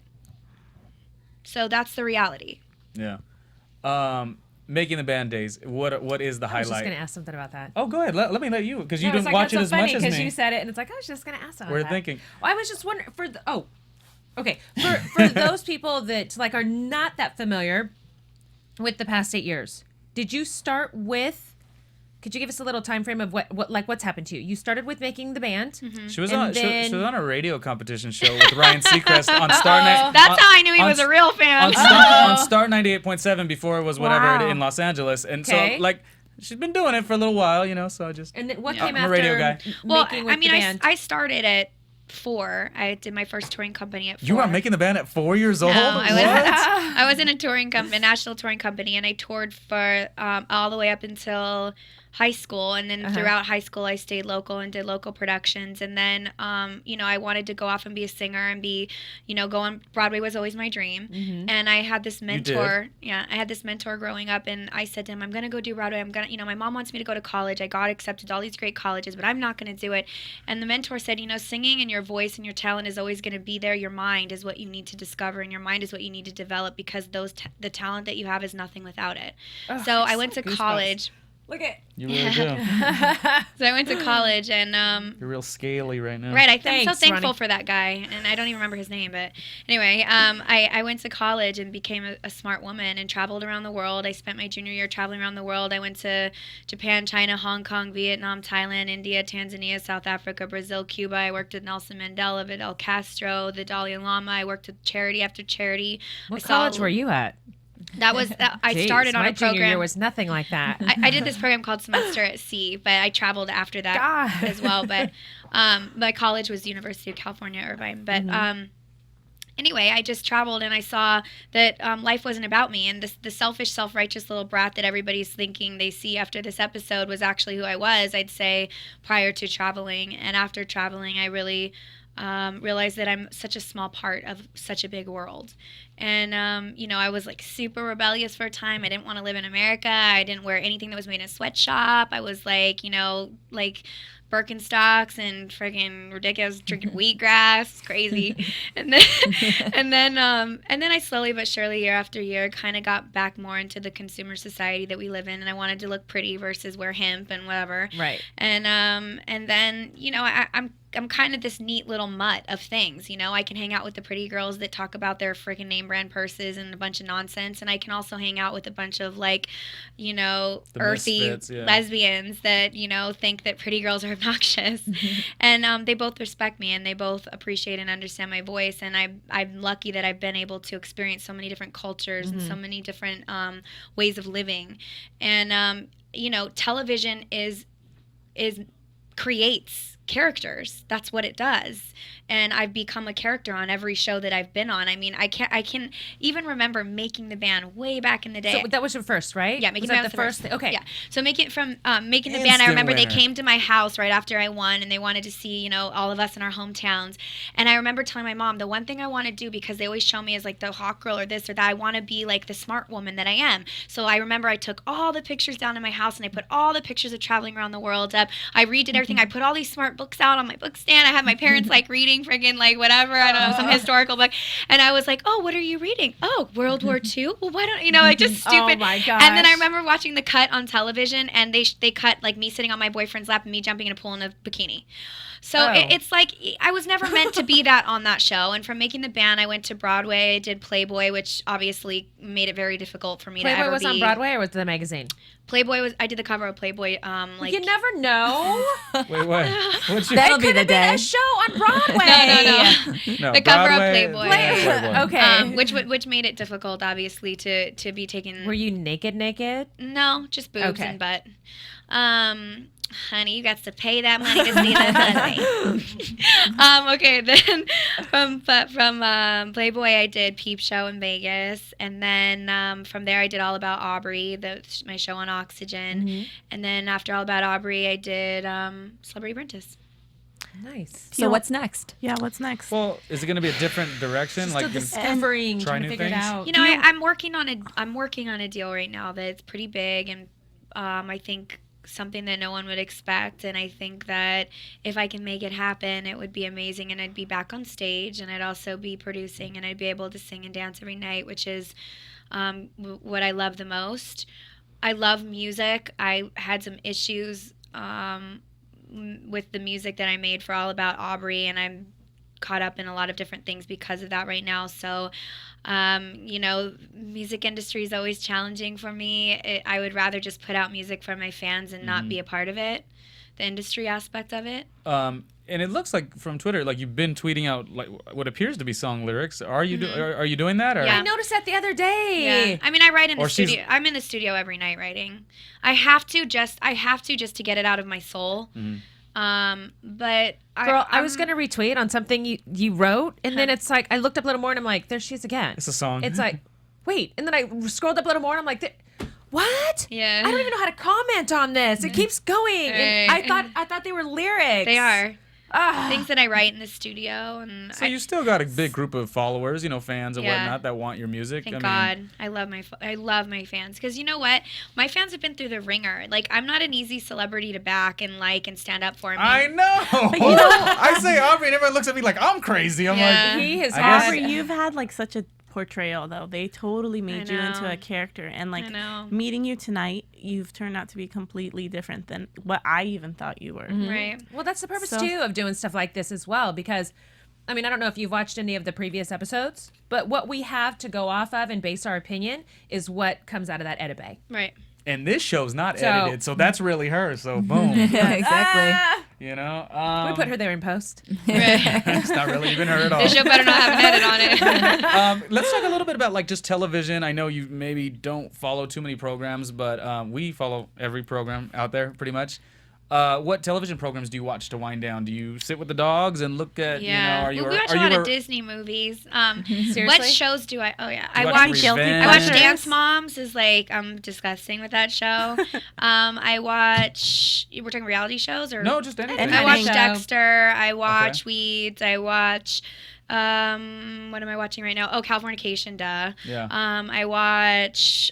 So that's the reality. Yeah. Making the band days. What is the highlight? I was just going to ask something about that. Oh, go ahead. Let me let you, because you didn't watch it as much as me. Because you said it, and it's like, I was just going to ask something. We're thinking. Well, I was just wondering for those people that like are not that familiar with the past 8 years. Did you start with? Could you give us a little time frame of what's happened to you? You started with making the band. Mm-hmm. She was on a radio competition show with Ryan Seacrest on Star 98. That's how I knew he was a real fan. On Star 98.7 before it was whatever in Los Angeles, and so like she's been doing it for a little while, you know. So I just what came after? I'm a radio guy. Well, I mean, I started at 4. I did my first touring company at 4. You were making the band at 4 years old? No, I was in a national touring company, and I toured for all the way up until high school, and then throughout high school I stayed local and did local productions, and then I wanted to go off and be a singer and be, go on Broadway was always my dream. And I had this mentor. I had this mentor growing up, and I said to him, I'm gonna go do Broadway. I'm gonna, my mom wants me to go to college. I got accepted to all these great colleges, but I'm not gonna do it. And the mentor said, singing and your voice and your talent is always gonna be there. Your mind is what you need to discover, and your mind is what you need to develop, because the talent that you have is nothing without it. So I went to college. Look at you really do. So I went to college, and you're real scaly right now. Right, I'm so thankful for that guy, and I don't even remember his name, but anyway, I went to college and became a smart woman and traveled around the world. I spent my junior year traveling around the world. I went to Japan, China, Hong Kong, Vietnam, Thailand, India, Tanzania, South Africa, Brazil, Cuba. I worked with Nelson Mandela, Fidel Castro, the Dalai Lama. I worked with charity after charity. What college were you at? I started on a program. My junior year was nothing like that. I did this program called Semester at Sea, but I traveled after that as well. But my college was University of California, Irvine. But anyway, I just traveled, and I saw that life wasn't about me, and the selfish, self-righteous little brat that everybody's thinking they see after this episode was actually who I was, I'd say, prior to traveling. And after traveling, I really realized that I'm such a small part of such a big world. And, I was like super rebellious for a time. I didn't want to live in America. I didn't wear anything that was made in a sweatshop. I was like, like Birkenstocks and friggin' ridiculous drinking wheatgrass, crazy. and then I slowly but surely, year after year, kind of got back more into the consumer society that we live in, and I wanted to look pretty versus wear hemp and whatever. Right. And then I'm kind of this neat little mutt of things. I can hang out with the pretty girls that talk about their freaking name brand purses and a bunch of nonsense, and I can also hang out with a bunch of earthy misfits, lesbians that think that pretty girls are obnoxious. And they both respect me, and they both appreciate and understand my voice, and I'm lucky that I've been able to experience so many different cultures and so many different ways of living. And television creates characters. That's what it does. And I've become a character on every show that I've been on. I mean, I can even remember Making the Band way back in the day. So that was your first, right? Yeah, Making the Band was the first. Okay. Yeah. So Making the Band, I remember they came to my house right after I won, and they wanted to see, all of us in our hometowns. And I remember telling my mom, the one thing I want to do, because they always show me as like the hot girl or this or that, I want to be like the smart woman that I am. So I remember I took all the pictures down in my house, and I put all the pictures of traveling around the world up. I redid everything. I put all these smart books out on my book stand. I had my parents like reading friggin' like whatever, I don't know, some historical book. And I was like, oh, what are you reading? Oh, World War II? Well, why don't, like just stupid. Oh my gosh. And then I remember watching the cut on television, and they cut like me sitting on my boyfriend's lap and me jumping in a pool in a bikini. So it's like I was never meant to be that on that show. And from Making the Band, I went to Broadway, did Playboy, which obviously made it very difficult for me to ever be. Playboy was on Broadway, or was it the magazine? Playboy was. I did the cover of Playboy. You never know. Wait, what? That'll be the day. A show on Broadway. No. The cover of Playboy. Okay. Which made it difficult, obviously, to be taken. Were you naked? No, just boobs and butt. Honey, you got to pay that money to see that. Okay, then from Playboy, I did Peep Show in Vegas, and then from there, I did All About Aubrey, my show on Oxygen, and then after All About Aubrey, I did Celebrity Apprentice. Nice. So what's next? Yeah, what's next? Well, is it going to be a different direction? Still discovering, trying to figure it out. I'm working on a deal right now that's pretty big, and I think something that no one would expect, and I think that if I can make it happen, it would be amazing, and I'd be back on stage, and I'd also be producing, and I'd be able to sing and dance every night, which is what I love the most. I love music. I had some issues with the music that I made for All About Aubrey, and I'm caught up in a lot of different things because of that right now. So music industry is always challenging for me. I would rather just put out music for my fans and not be a part of it, the industry aspect of it. And it looks like from Twitter, like you've been tweeting out like what appears to be song lyrics. Are you are you doing that? Or? Yeah. I noticed that the other day. Yeah. I mean, I write in the studio. I'm in the studio every night writing. I have to just to get it out of my soul. But Girl, I was gonna retweet on something you wrote, and then it's like I looked up a little more, and I'm like, there she is again. It's a song. It's like, wait, and then I scrolled up a little more, and I'm like, what? Yeah. I don't even know how to comment on this. It keeps going. And I thought they were lyrics. They are. Things that I write in the studio, and so you still got a big group of followers, fans and whatnot that want your music. Thank God. I love my fans, because you know what? My fans have been through the ringer. Like, I'm not an easy celebrity to back and like and stand up for me. I know. I say Aubrey, and everyone looks at me like I'm crazy. I'm like, he has. Aubrey, you've had like such a portrayal though. They totally made you into a character, and like meeting you tonight, you've turned out to be completely different than what I even thought you were. Right. Well, that's the purpose too of doing stuff like this as well, because I mean, I don't know if you've watched any of the previous episodes, but what we have to go off of and base our opinion is what comes out of that edit bay. Right. And this show's not edited, so that's really her. So boom. Yeah, exactly. We put her there in post. It's not really even her at all. This show better not have an edit on it. Let's talk a little bit about like just television. I know you maybe don't follow too many programs, but we follow every program out there pretty much. What television programs do you watch to wind down? Do you sit with the dogs and look at, we watch a lot of Disney movies. Seriously? What shows do I? Oh yeah, I watch Dance Moms. Is like I'm disgusting with that show. I watch. We're talking reality shows or no, just anything. I watch Dexter. I watch Weeds. I watch. What am I watching right now? Oh, Californication, duh. Yeah. I watch.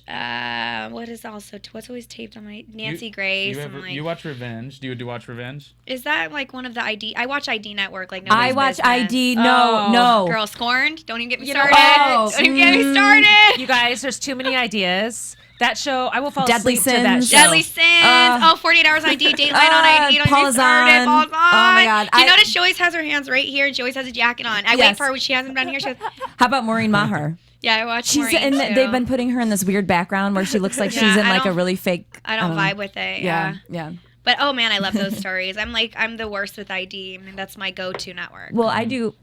What's always taped on my Nancy Grace. You watch Revenge. Do you watch Revenge? Is that like one of the ID? I watch ID Network. Like I watch business. ID. No. Girl, Scorned. Don't even get me started. Don't even get me started. You guys, there's too many ideas. That show, I will fall Deadly asleep to that Sins. show. Deadly Sins. 48 Hours on ID. Dateline on ID. Don't Paul's get me started. on. Paul's on. Oh my God. Do you notice she always has her hands right here and she always has a jacket on? I wait for her when she has them down here. She goes, How about Maureen Maher? yeah, I watch She's Maureen, too. they've been putting her in this weird background where she looks like she's in like a really fake. I don't vibe with it. Yeah. But oh man, I love those stories. I'm the worst with ID. I mean, that's my go-to network. Well, I do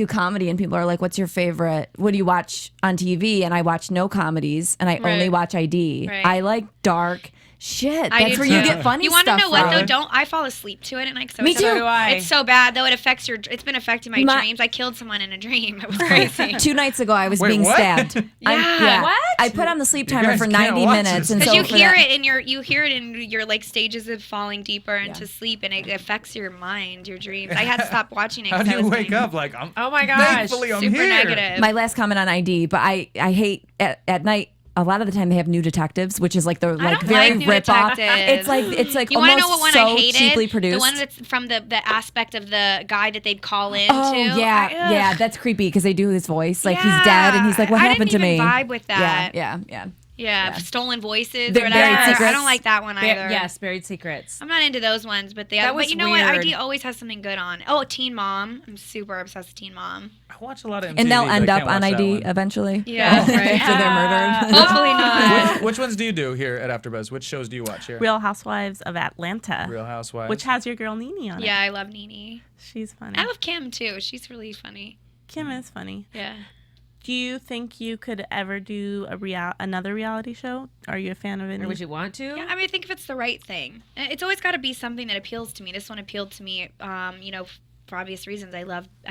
comedy, and people are like, "What's your favorite? What do you watch on TV?" And I watch no comedies, and I only watch ID. Right. I like dark shit. I That's do where you too. get funny You want to stuff know what from. though? I fall asleep to it, and like so. Me too. So do I. It's so bad though. It affects it's been affecting my dreams. I killed someone in a dream. It was crazy. 2 nights ago, I was Wait, being what? stabbed. Yeah. What? I put on the sleep You timer guys for can't 90 watch minutes, this. and Because so you for hear that- it in your like stages of falling deeper into sleep, and it affects your mind, your dreams. I had to stop watching it. How 'cause do I you was wake getting up like I'm? Oh my gosh. Thankfully, I'm super here. negative. My last comment on ID, but I hate at night. A lot of the time they have New Detectives, which is like the like don't very like New rip off. Detectives. It's like You want to almost know what one so I hated? cheaply produced. The one that's from the aspect of the guy that they'd call in Oh to. yeah, that's creepy because they do his voice like he's dead and he's like, "What happened to me?" I didn't even vibe with that. Yeah. Stolen voices The or Buried whatever. I Secrets. don't like that one either. Yes, Buried Secrets. I'm not into those ones, but was you know what? weird. ID always has something good on. Oh, Teen Mom. I'm super obsessed with Teen Mom. I watch a lot of MTV, And they'll but I end up can't on watch that ID one. eventually. Yeah, right. After they're murdered. Hopefully not. Which ones do you do here at AfterBuzz? Which shows do you watch here? Real Housewives of Atlanta. Real Housewives. Which has your girl Nene on it. Yeah, I love Nene. She's funny. I love Kim too. She's really funny. Kim is funny. Yeah. Do you think you could ever do another reality show? Are you a fan of it? Or would you want to? Yeah, I mean, I think if it's the right thing. It's always got to be something that appeals to me. This one appealed to me, for obvious reasons. I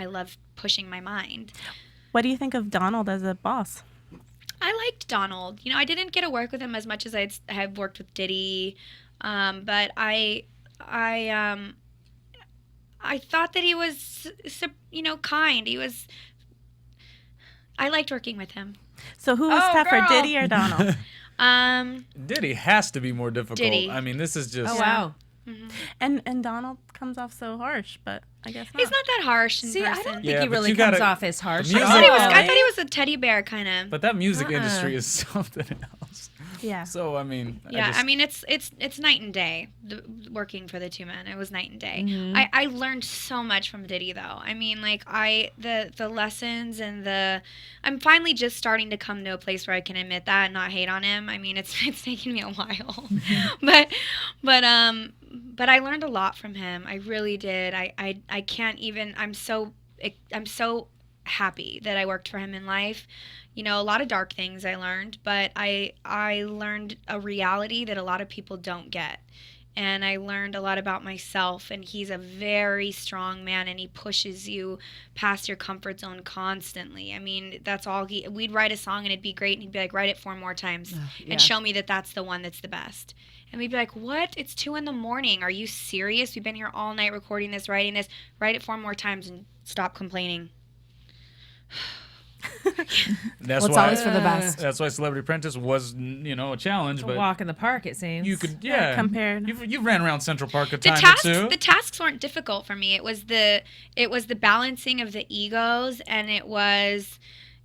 love pushing my mind. What do you think of Donald as a boss? I liked Donald. I didn't get to work with him as much as I have worked with Diddy, but I thought that he was, kind. I liked working with him. So who was tougher, Diddy or Donald? Diddy has to be more difficult. Diddy. I mean, this is just. Oh wow. Mm-hmm. And Donald comes off so harsh, but I guess not. He's not that harsh in See, person. I don't think Yeah, he but really you comes gotta- off as harsh. the I thought music- he was a teddy bear kind of. But that music industry is something else. Yeah. So I mean. Yeah, I mean it's night and day. Working for the two men, it was night and day. Mm-hmm. I learned so much from Diddy though. I mean, like the lessons and I'm finally just starting to come to a place where I can admit that and not hate on him. I mean, it's taken me a while, but I learned a lot from him. I really did. I can't even. I'm so happy that I worked for him in life. A lot of dark things I learned, but I learned a reality that a lot of people don't get. and I learned a lot about myself. And he's a very strong man, and he pushes you past your comfort zone constantly. I mean, that's all we'd write a song and it'd be great, and he'd be like, write it 4 more times and show me that that's the one that's the best. And we'd be like, what? It's 2 a.m. Are you serious? We've been here all night recording this, writing this. Write it 4 more times and stop complaining. It's always for the best. That's why Celebrity Apprentice was, a challenge. A but walk in the park, it seems. You could, compared. You ran around Central Park a time or two. The tasks weren't difficult for me. It was the balancing of the egos, and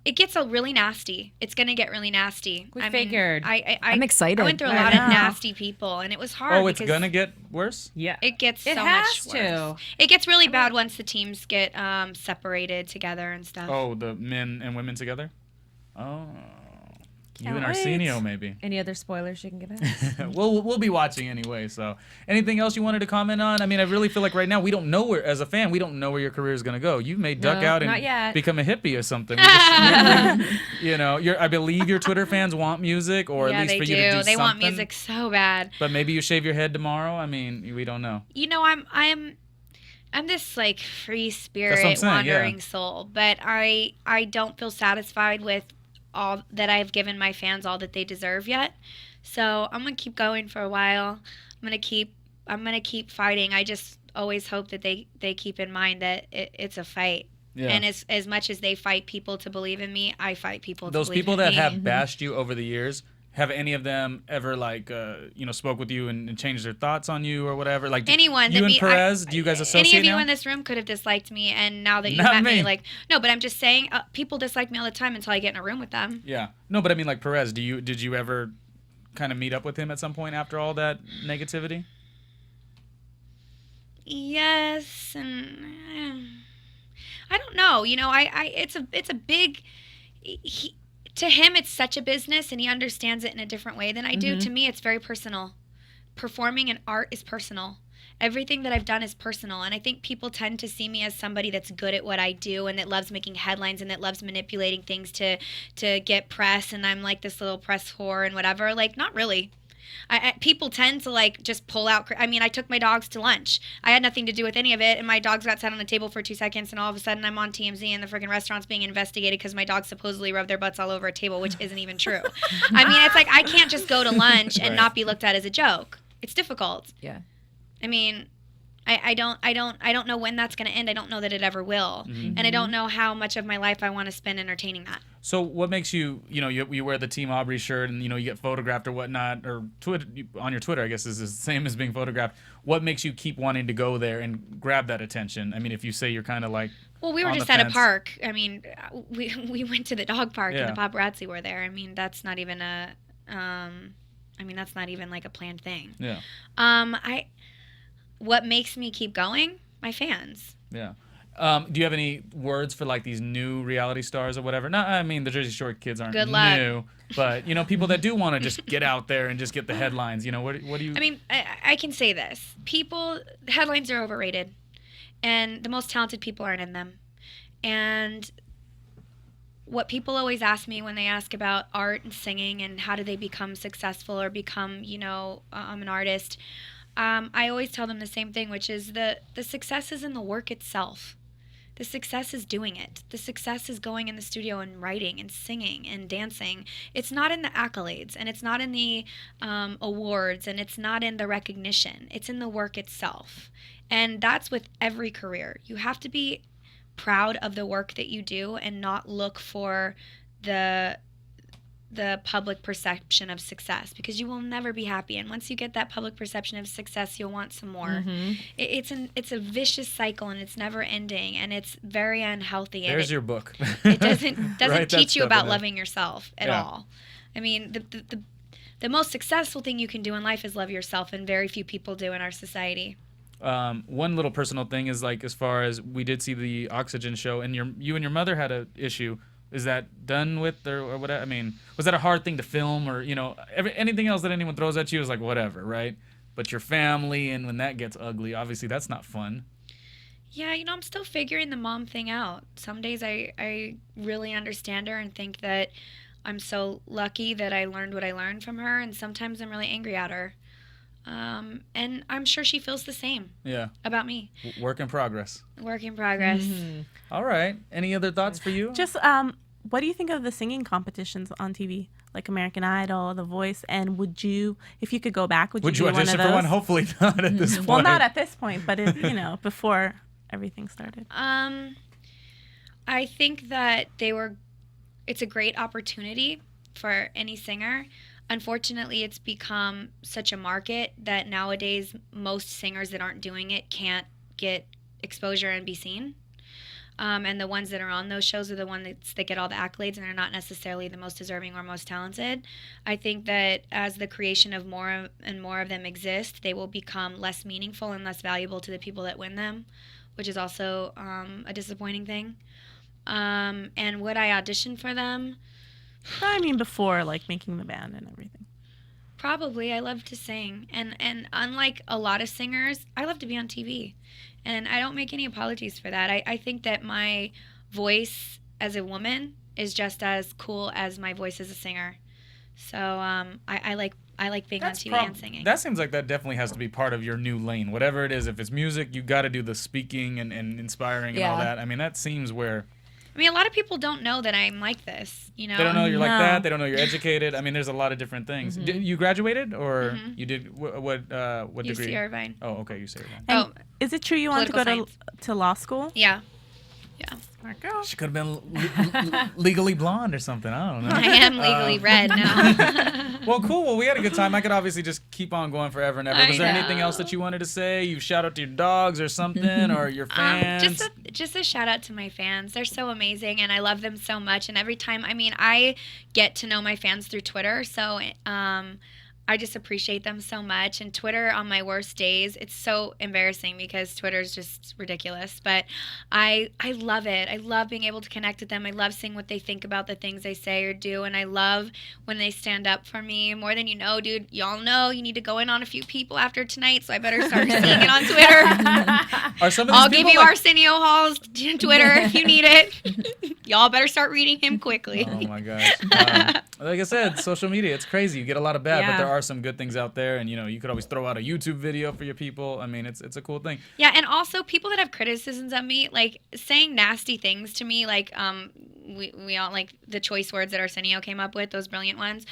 it gets really nasty. It's gonna get really nasty. We figured. I'm excited. I went through a lot of nasty people, and it was hard. Oh, it's gonna get worse? Yeah. It gets so has much worse. to. It gets really bad once the teams get separated together and stuff. Oh, the men and women together? Oh. Can't you and wait. Arsenio, maybe. Any other spoilers you can give us? We'll be watching anyway. So, anything else you wanted to comment on? I mean, I really feel like right now we don't know where, as a fan, we don't know where your career is going to go. You may duck out and become a hippie or something. I believe your Twitter fans want music, or at least for you to do something. They want music so bad. But maybe you shave your head tomorrow. I mean, we don't know. I'm this like free spirit wandering soul, but I don't feel satisfied with all that I've given my fans all that they deserve yet. So I'm gonna keep going for a while. I'm gonna keep fighting. I just always hope that they keep in mind that it's a fight. Yeah. And as much as they fight people to believe in me, I fight people to believe in me. Those people that have bashed you over the years, have any of them ever spoke with you and changed their thoughts on you or whatever? Like anyone, you and Perez, do you guys associate? Any of you now? in this room could have disliked me, and now that you met me, no. But I'm just saying, people dislike me all the time until I get in a room with them. Yeah, no, but I mean, like Perez, did you ever kind of meet up with him at some point after all that negativity? Yes, and I don't know. It's a big. To him, it's such a business, and he understands it in a different way than I do. To me, it's very personal. Performing in art is personal. Everything that I've done is personal, and I think people tend to see me as somebody that's good at what I do and that loves making headlines and that loves manipulating things to get press, and I'm like this little press whore and whatever. Like, not really. People tend to just pull out. I mean, I took my dogs to lunch. I had nothing to do with any of it, and my dogs got sat on the table for 2 seconds, and all of a sudden I'm on TMZ and the freaking restaurant's being investigated because my dogs supposedly rubbed their butts all over a table, which isn't even true. I mean, it's like I can't just go to lunch and not be looked at as a joke. It's difficult. Yeah. I mean, I don't know when that's going to end. I don't know that it ever will, and I don't know how much of my life I want to spend entertaining that. So what makes you, you wear the Team Aubrey shirt and, you get photographed or whatnot, or on your Twitter, I guess, is the same as being photographed. What makes you keep wanting to go there and grab that attention? I mean, if you say you're kind of like, well, we were just at a park. I mean, we went to the dog park and the paparazzi were there. I mean, that's not even like a planned thing. Yeah. What makes me keep going? My fans. Yeah. Do you have any words for these new reality stars or whatever? No, I mean the Jersey Shore kids aren't new, but people that do want to just get out there and just get the headlines. What do you? I mean, I can say this: headlines are overrated, and the most talented people aren't in them. And what people always ask me when they ask about art and singing and how do they become successful or become, I'm an artist. I always tell them the same thing, which is the success is in the work itself. The success is doing it. The success is going in the studio and writing and singing and dancing. It's not in the accolades, and it's not in the awards, and it's not in the recognition. It's in the work itself. And that's with every career. You have to be proud of the work that you do and not look for the public perception of success, because you will never be happy, and once you get that public perception of success, you'll want some more. It's a vicious cycle, and it's never ending, and it's very unhealthy. There's your book. It doesn't teach you about loving yourself at all. I mean, the most successful thing you can do in life is love yourself, and very few people do in our society. One little personal thing is as far as we did see the Oxygen show, and you and your mother had an issue. Is that done with or what? I mean, was that a hard thing to film, or anything else that anyone throws at you is whatever, right? But your family, and when that gets ugly, obviously that's not fun. Yeah, I'm still figuring the mom thing out. Some days I really understand her and think that I'm so lucky that I learned what I learned from her, and sometimes I'm really angry at her. And I'm sure she feels the same about me. Work in progress. Work in progress. All right. Any other thoughts for you? Just what do you think of the singing competitions on TV, like American Idol, The Voice? And would you, if you could go back, would you audition one of for one? those? Hopefully not at this point. Well, not at this point, but before everything started. I think that it's a great opportunity for any singer. Unfortunately, it's become such a market that nowadays most singers that aren't doing it can't get exposure and be seen. And the ones that are on those shows are the ones that get all the accolades, and they're not necessarily the most deserving or most talented. I think that as the creation of more and more of them exist, they will become less meaningful and less valuable to the people that win them, which is also a disappointing thing. And would I audition for them? I mean, before like making the band and everything. Probably. I love to sing, and unlike a lot of singers, I love to be on TV, and I don't make any apologies for that. I think that my voice as a woman is just as cool as my voice as a singer. So I like being on TV and singing. That seems like that definitely has to be part of your new lane. Whatever it is, if it's music, you got to do the speaking and inspiring and all that. I mean, that seems where... I mean, a lot of people don't know that I'm like this, you know? They don't know you're like that. They don't know you're educated. I mean, there's a lot of different things. You graduated, or you did what degree? UC Irvine. Oh, okay, UC Irvine. And is it true you want to go to law school? Yeah. Yeah. Smart girl. She could have been legally blonde or something. I don't know. I am legally red now. Well, cool. Well, we had a good time. I could obviously just keep on going forever and ever. Was there anything else that you wanted to say? You shout out to your dogs or something, or your fans? Just a shout out to my fans. They're so amazing, and I love them so much. And every time, I mean, I get to know my fans through Twitter, so I just appreciate them so much. And Twitter on my worst days, it's so embarrassing because Twitter is just ridiculous. But I love it. I love being able to connect with them. I love seeing what they think about the things I say or do. And I love when they stand up for me more than you know, dude. Y'all know you need to go in on a few people after tonight, so I better start seeing it on Twitter. I'll give you Arsenio Hall's Twitter if you need it. Y'all better start reading him quickly. Oh my gosh. Like I said, social media, it's crazy. You get a lot of bad, but there are some good things out there, and you could always throw out a YouTube video for your people. I mean, it's a cool thing. Yeah, and also people that have criticisms of me, like saying nasty things to me, like we all like the choice words that Arsenio came up with, those brilliant ones.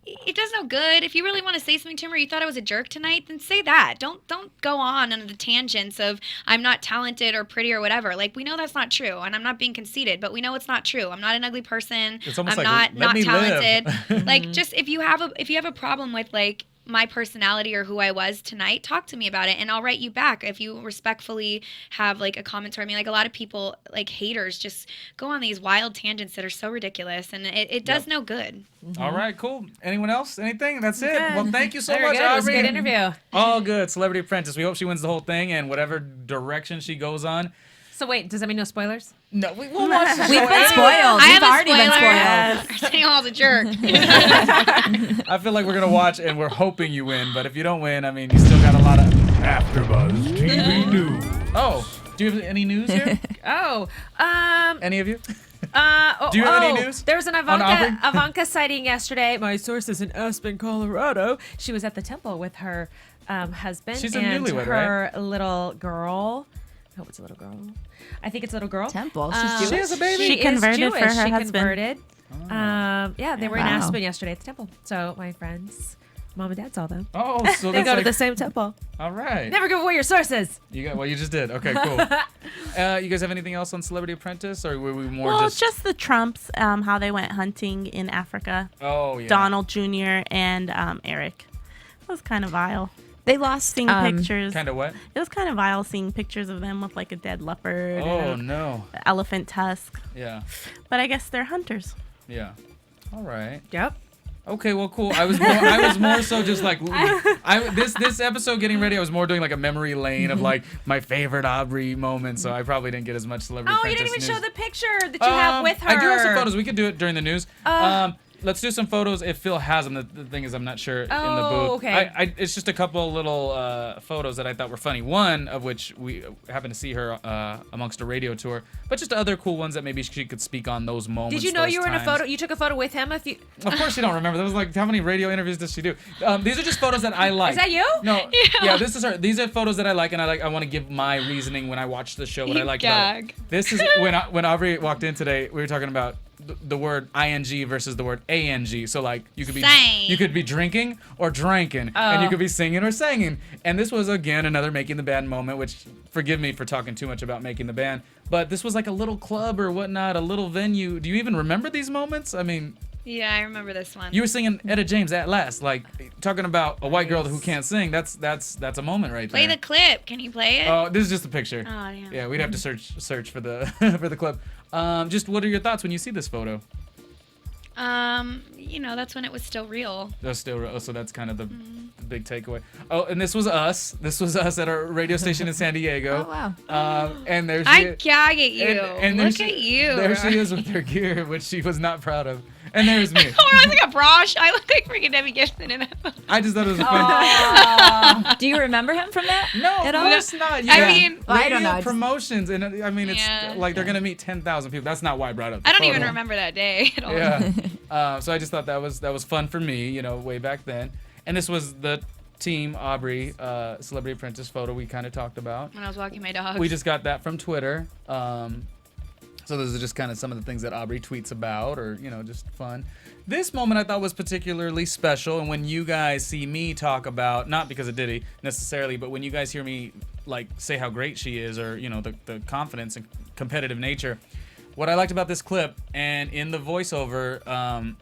It does no good. If you really want to say something to him or you thought I was a jerk tonight, then say that. Don't go on the tangents of I'm not talented or pretty or whatever. Like, we know that's not true, and I'm not being conceited, but we know it's not true. I'm not an ugly person. It's almost I'm like, not talented. Like, just if you have a problem with like my personality or who I was tonight, talk to me about it, and I'll write you back if you respectfully have like a comment toward me. Like, a lot of people, like haters, just go on these wild tangents that are so ridiculous, and it does no good. All right, cool. Anyone else? Anything? That's it. Good. Well, thank you so Very much, good. It was a Aubrey. good interview. All good. Celebrity Apprentice. We hope she wins the whole thing, and whatever direction she goes on. So wait, does that mean no spoilers? No, we'll watch the show. We've been spoiled. We've already been spoiled. Arsenio Hall's a jerk. I feel like we're gonna watch, and we're hoping you win. But if you don't win, I mean, you still got a lot of AfterBuzz TV News. Oh, do you have any news here? Any of you? Do you have any news? There was an Ivanka sighting yesterday. My source is in Aspen, Colorado. She was at the temple with her husband and her little girl. I hope it's a little girl. I think it's a little girl. Temple. She's Jewish. She has a baby. She converted for her She husband. converted. Yeah, they were in Aspen yesterday at the temple. So my friends, mom and dad saw them. Oh, so they that's go to the same temple. All right. Never give away your sources. You just did. Okay, cool. You guys have anything else on Celebrity Apprentice, or were we more just the Trumps, how they went hunting in Africa. Oh yeah. Donald Jr. and Eric. It was kind of vile. They lost seeing pictures. Kind of what? It was kind of vile seeing pictures of them with like a dead leopard. Oh and no. Elephant tusk. Yeah. But I guess they're hunters. Yeah. All right. Yep. Okay, well, cool. I was more so just like this episode getting ready. I was more doing like a memory lane of like my favorite Aubrey moments. So I probably didn't get as much Celebrity Oh, you Apprentice didn't even news. show the picture that you have with her. I do have some photos. We could do it during the news. let's do some photos if Phil has them. The thing is, I'm not sure in the booth. Okay. It's just a couple little photos that I thought were funny. One of which we happened to see her amongst a radio tour, but just other cool ones that maybe she could speak on those moments. Did you know you were in a photo? You took a photo with him? Of course you don't remember. That was like, how many radio interviews does she do? These are just photos that I like. Is that you? No. Yeah, this is her. These are photos that I like, and I want to give my reasoning when I watch the show. What I like about it. This is when Aubrey walked in today. We were talking about the word ing versus the word ang. So like you could be drinking or dranking, and you could be singing or singing. And this was again another making the band moment. Which forgive me for talking too much about making the band, but this was like a little club or whatnot, a little venue. Do you even remember these moments? I mean. Yeah, I remember this one. You were singing Etta James at last, like talking about a white girl who can't sing. That's a moment right there. Play the clip. Can you play it? Oh, this is just a picture. Oh, yeah. Yeah, we'd have to search for the for the clip. Just what are your thoughts when you see this photo? That's when it was still real. That's still real. So that's kind of the big takeaway. Oh, and this was us. This was us at our radio station in San Diego. Oh wow. And there she I gag at you. And Look at you. There she is with her gear, which she was not proud of. And there's me. Oh, I look like a brosh. I look like freaking Debbie Gibson in that. I just thought it was funny. Do you remember him from that? No, at all? that's not. I mean, I don't know. Promotions, and I mean, it's like they're gonna meet 10,000 people. That's not why I brought up. The I don't photo. even remember that day at all. Yeah. So I just thought that was fun for me, way back then. And this was the team Aubrey Celebrity Apprentice photo we kind of talked about. When I was walking my dogs. We just got that from Twitter. So those are just kind of some of the things that Aubrey tweets about, or just fun. This moment I thought was particularly special, and when you guys see me talk about, not because of Diddy necessarily, but when you guys hear me like say how great she is, or the confidence and competitive nature, what I liked about this clip and in the voiceover,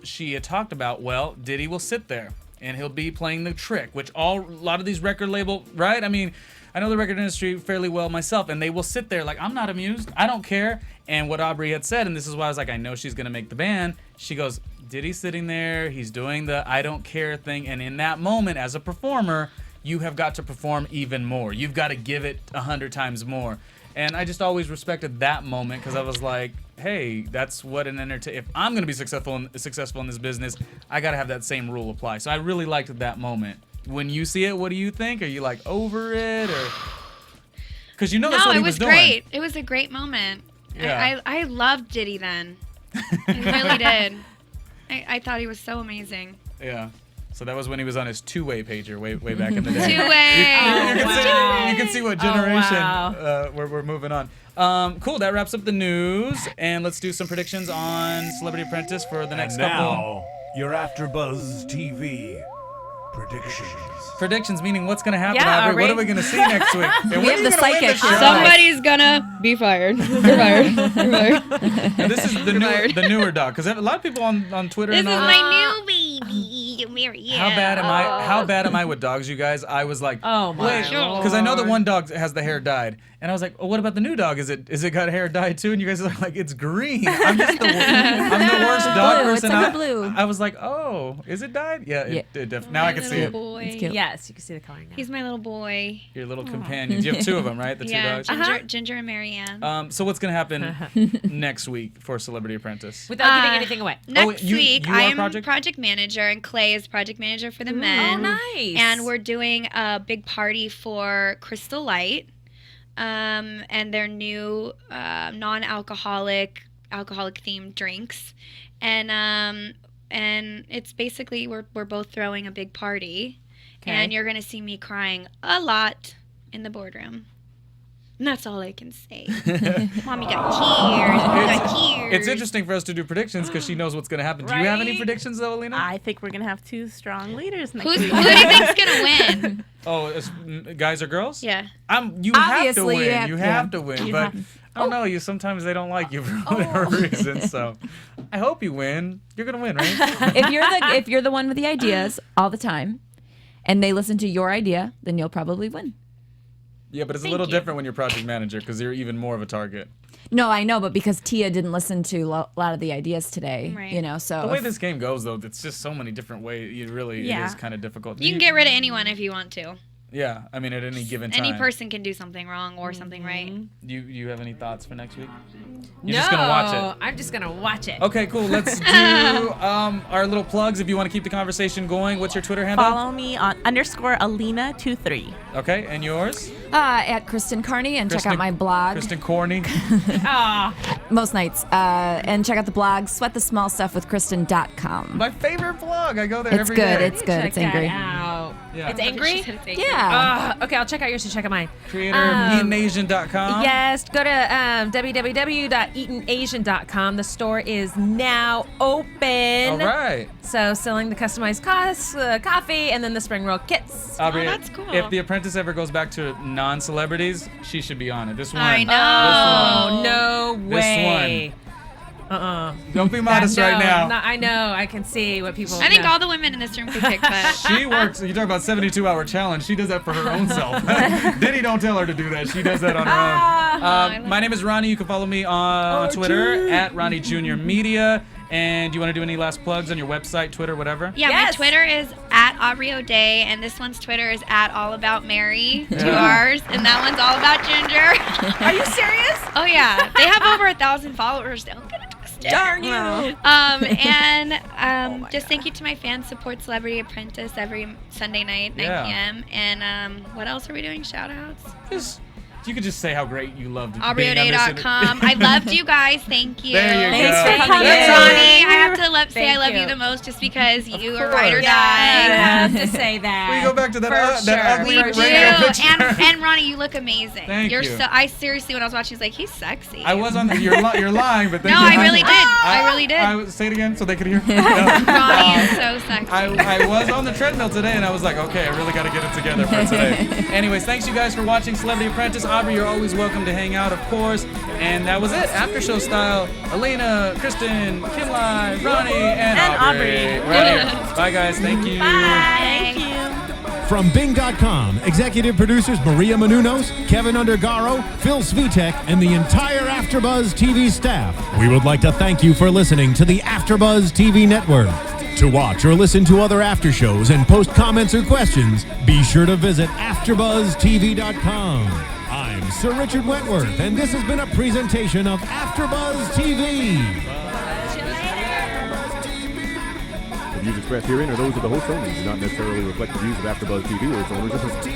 she had talked about, well, Diddy will sit there and he'll be playing the trick, which a lot of these record label, right? I mean, I know the record industry fairly well myself, and they will sit there like, I'm not amused, I don't care. And what Aubrey had said, and this is why I was like, I know she's gonna make the band. She goes, Diddy's sitting there, he's doing the I don't care thing, and in that moment, as a performer, you have got to perform even more. You've got to give it 100 times more. And I just always respected that moment because I was like, hey, that's what an if I'm going to be successful in this business, I got to have that same rule apply. So I really liked that moment. When you see it, what do you think? Are you like over it, or because that's what he was doing? No, it was great. It was a great moment. Yeah. I loved Diddy then. I really did. I thought he was so amazing. Yeah. So that was when he was on his two-way pager way back in the day. Two-way. You can see what generation we're moving on. Cool. That wraps up the news, and let's do some predictions on Celebrity Apprentice for the next couple. Now, your AfterBuzz TV predictions. Predictions meaning what's gonna happen, Aubrey? What are we gonna see next week? And we have the psychic. Somebody's gonna be fired. You're fired. You're fired. And this is the newer dog, because a lot of people on Twitter. This and is all my new baby. Yeah. How bad am I with dogs, you guys? I was like, oh my God. Because I know the one dog has the hair dyed, and I was like, well, what about the new dog? Is it got hair dyed too? And you guys are like, it's green. I'm the worst dog person. It's like blue. I was like, oh, is it dyed? Yeah, it definitely. Now I can see it. Boy. It's cute. Yes, you can see the color now. He's my little boy. Your little companions. You have two of them, right? The two dogs. Ginger and Marianne. So what's gonna happen next week for Celebrity Apprentice? Without giving anything away. Next week, I am project manager, and Clay is project manager for the men. Oh, nice. And we're doing a big party for Crystal Light, and their new non-alcoholic, alcoholic-themed drinks, and it's basically we're both throwing a big party, and you're gonna see me crying a lot in the boardroom. And that's all I can say. Mommy got tears. It's interesting for us to do predictions because she knows what's going to happen. Do you have any predictions, though, Alina? I think we're going to have two strong leaders next week. Who do you think's going to win? Oh, guys or girls? Yeah. You have to win. You have to win. But I don't know. Sometimes they don't like you for whatever reason. So I hope you win. You're going to win, right? If you're the one with the ideas all the time, and they listen to your idea, then you'll probably win. Yeah, but it's a little different when you're project manager because you're even more of a target. No, I know, but because Tia didn't listen to a lot of the ideas today, so the way this game goes, though, it's just so many different ways. It is kind of difficult. You can get rid of anyone if you want to. Yeah, I mean, at any given time. Any person can do something wrong or something right. You have any thoughts for next week? You're No, just gonna watch it. I'm just gonna watch it. Okay, cool. Let's do our little plugs. If you want to keep the conversation going, what's your Twitter handle? Follow me on _Alina23. Okay, and yours? At Kristen Carney, and check out my blog. Kristen Carney. Most nights. And check out the blog, sweatthesmall stuff with Kristen.com. My favorite blog. I go there every good. day. It's good. It's angry. Yeah. It's angry? Yeah. Okay, I'll check out yours to check out mine. Creator of EatenAsian.com. Yes, go to www.eatenasian.com. The store is now open. All right. So selling the customized coffee and then the spring roll kits. Aubrey, that's cool. If The Apprentice ever goes back to non-celebrities, she should be on it. This one. I know. No way. This one. Don't be modest right now. No, I know. I can see what people. I think all the women in this room could kick butt. She works. You talk about 72-hour challenge. She does that for her own self. Diddy don't tell her to do that. She does that on her own. My name is Ronnie. You can follow me on Twitter at Ronnie Jr Media. And do you want to do any last plugs on your website, Twitter, whatever? Yeah, my Twitter is at Aubrey O'Day, and this one's Twitter is at All About Mary, 2 R's, and that one's all about Ginger. Are you serious? Oh yeah, they have over 1,000 followers. Don't get it twisted. Darn you. Just thank you to my fans. Support Celebrity Apprentice every Sunday night, 9 p.m. And what else are we doing? Shout outs? You could just say how great you loved AubreyO'Day.com. I loved you guys. Thank you. There you Thanks go. for coming. Ronnie, I have to say I love you. you the most just because you are course. ride or die. I have to say that. We go back to that, that ugly You radio do. picture. And Ronnie, you look amazing. Thank you. So I seriously, when I was watching, I was like, he's sexy. I was on the, you're lying, but thank No, you. I really did. I really did. Say it again so they could hear. Ronnie is so sexy. I was on the treadmill today, and I was like, okay, I really got to get it together for today. Anyways, thanks you guys for watching Celebrity Apprentice. Aubrey, you're always welcome to hang out, of course. And that was it, after show style. Alina, Kristen, Kimlai, Ronnie, and Aubrey. Right here. Bye, guys. Thank you. Thank you. From Bing.com, executive producers Maria Menounos, Kevin Undergaro, Phil Svitek, and the entire AfterBuzz TV staff. We would like to thank you for listening to the AfterBuzz TV network. To watch or listen to other after shows and post comments or questions, be sure to visit AfterBuzzTV.com. I'm Sir Richard Wentworth, and this has been a presentation of AfterBuzz TV. The views expressed herein are those of the host only, do not necessarily reflect the views of AfterBuzz TV or its owners and principals.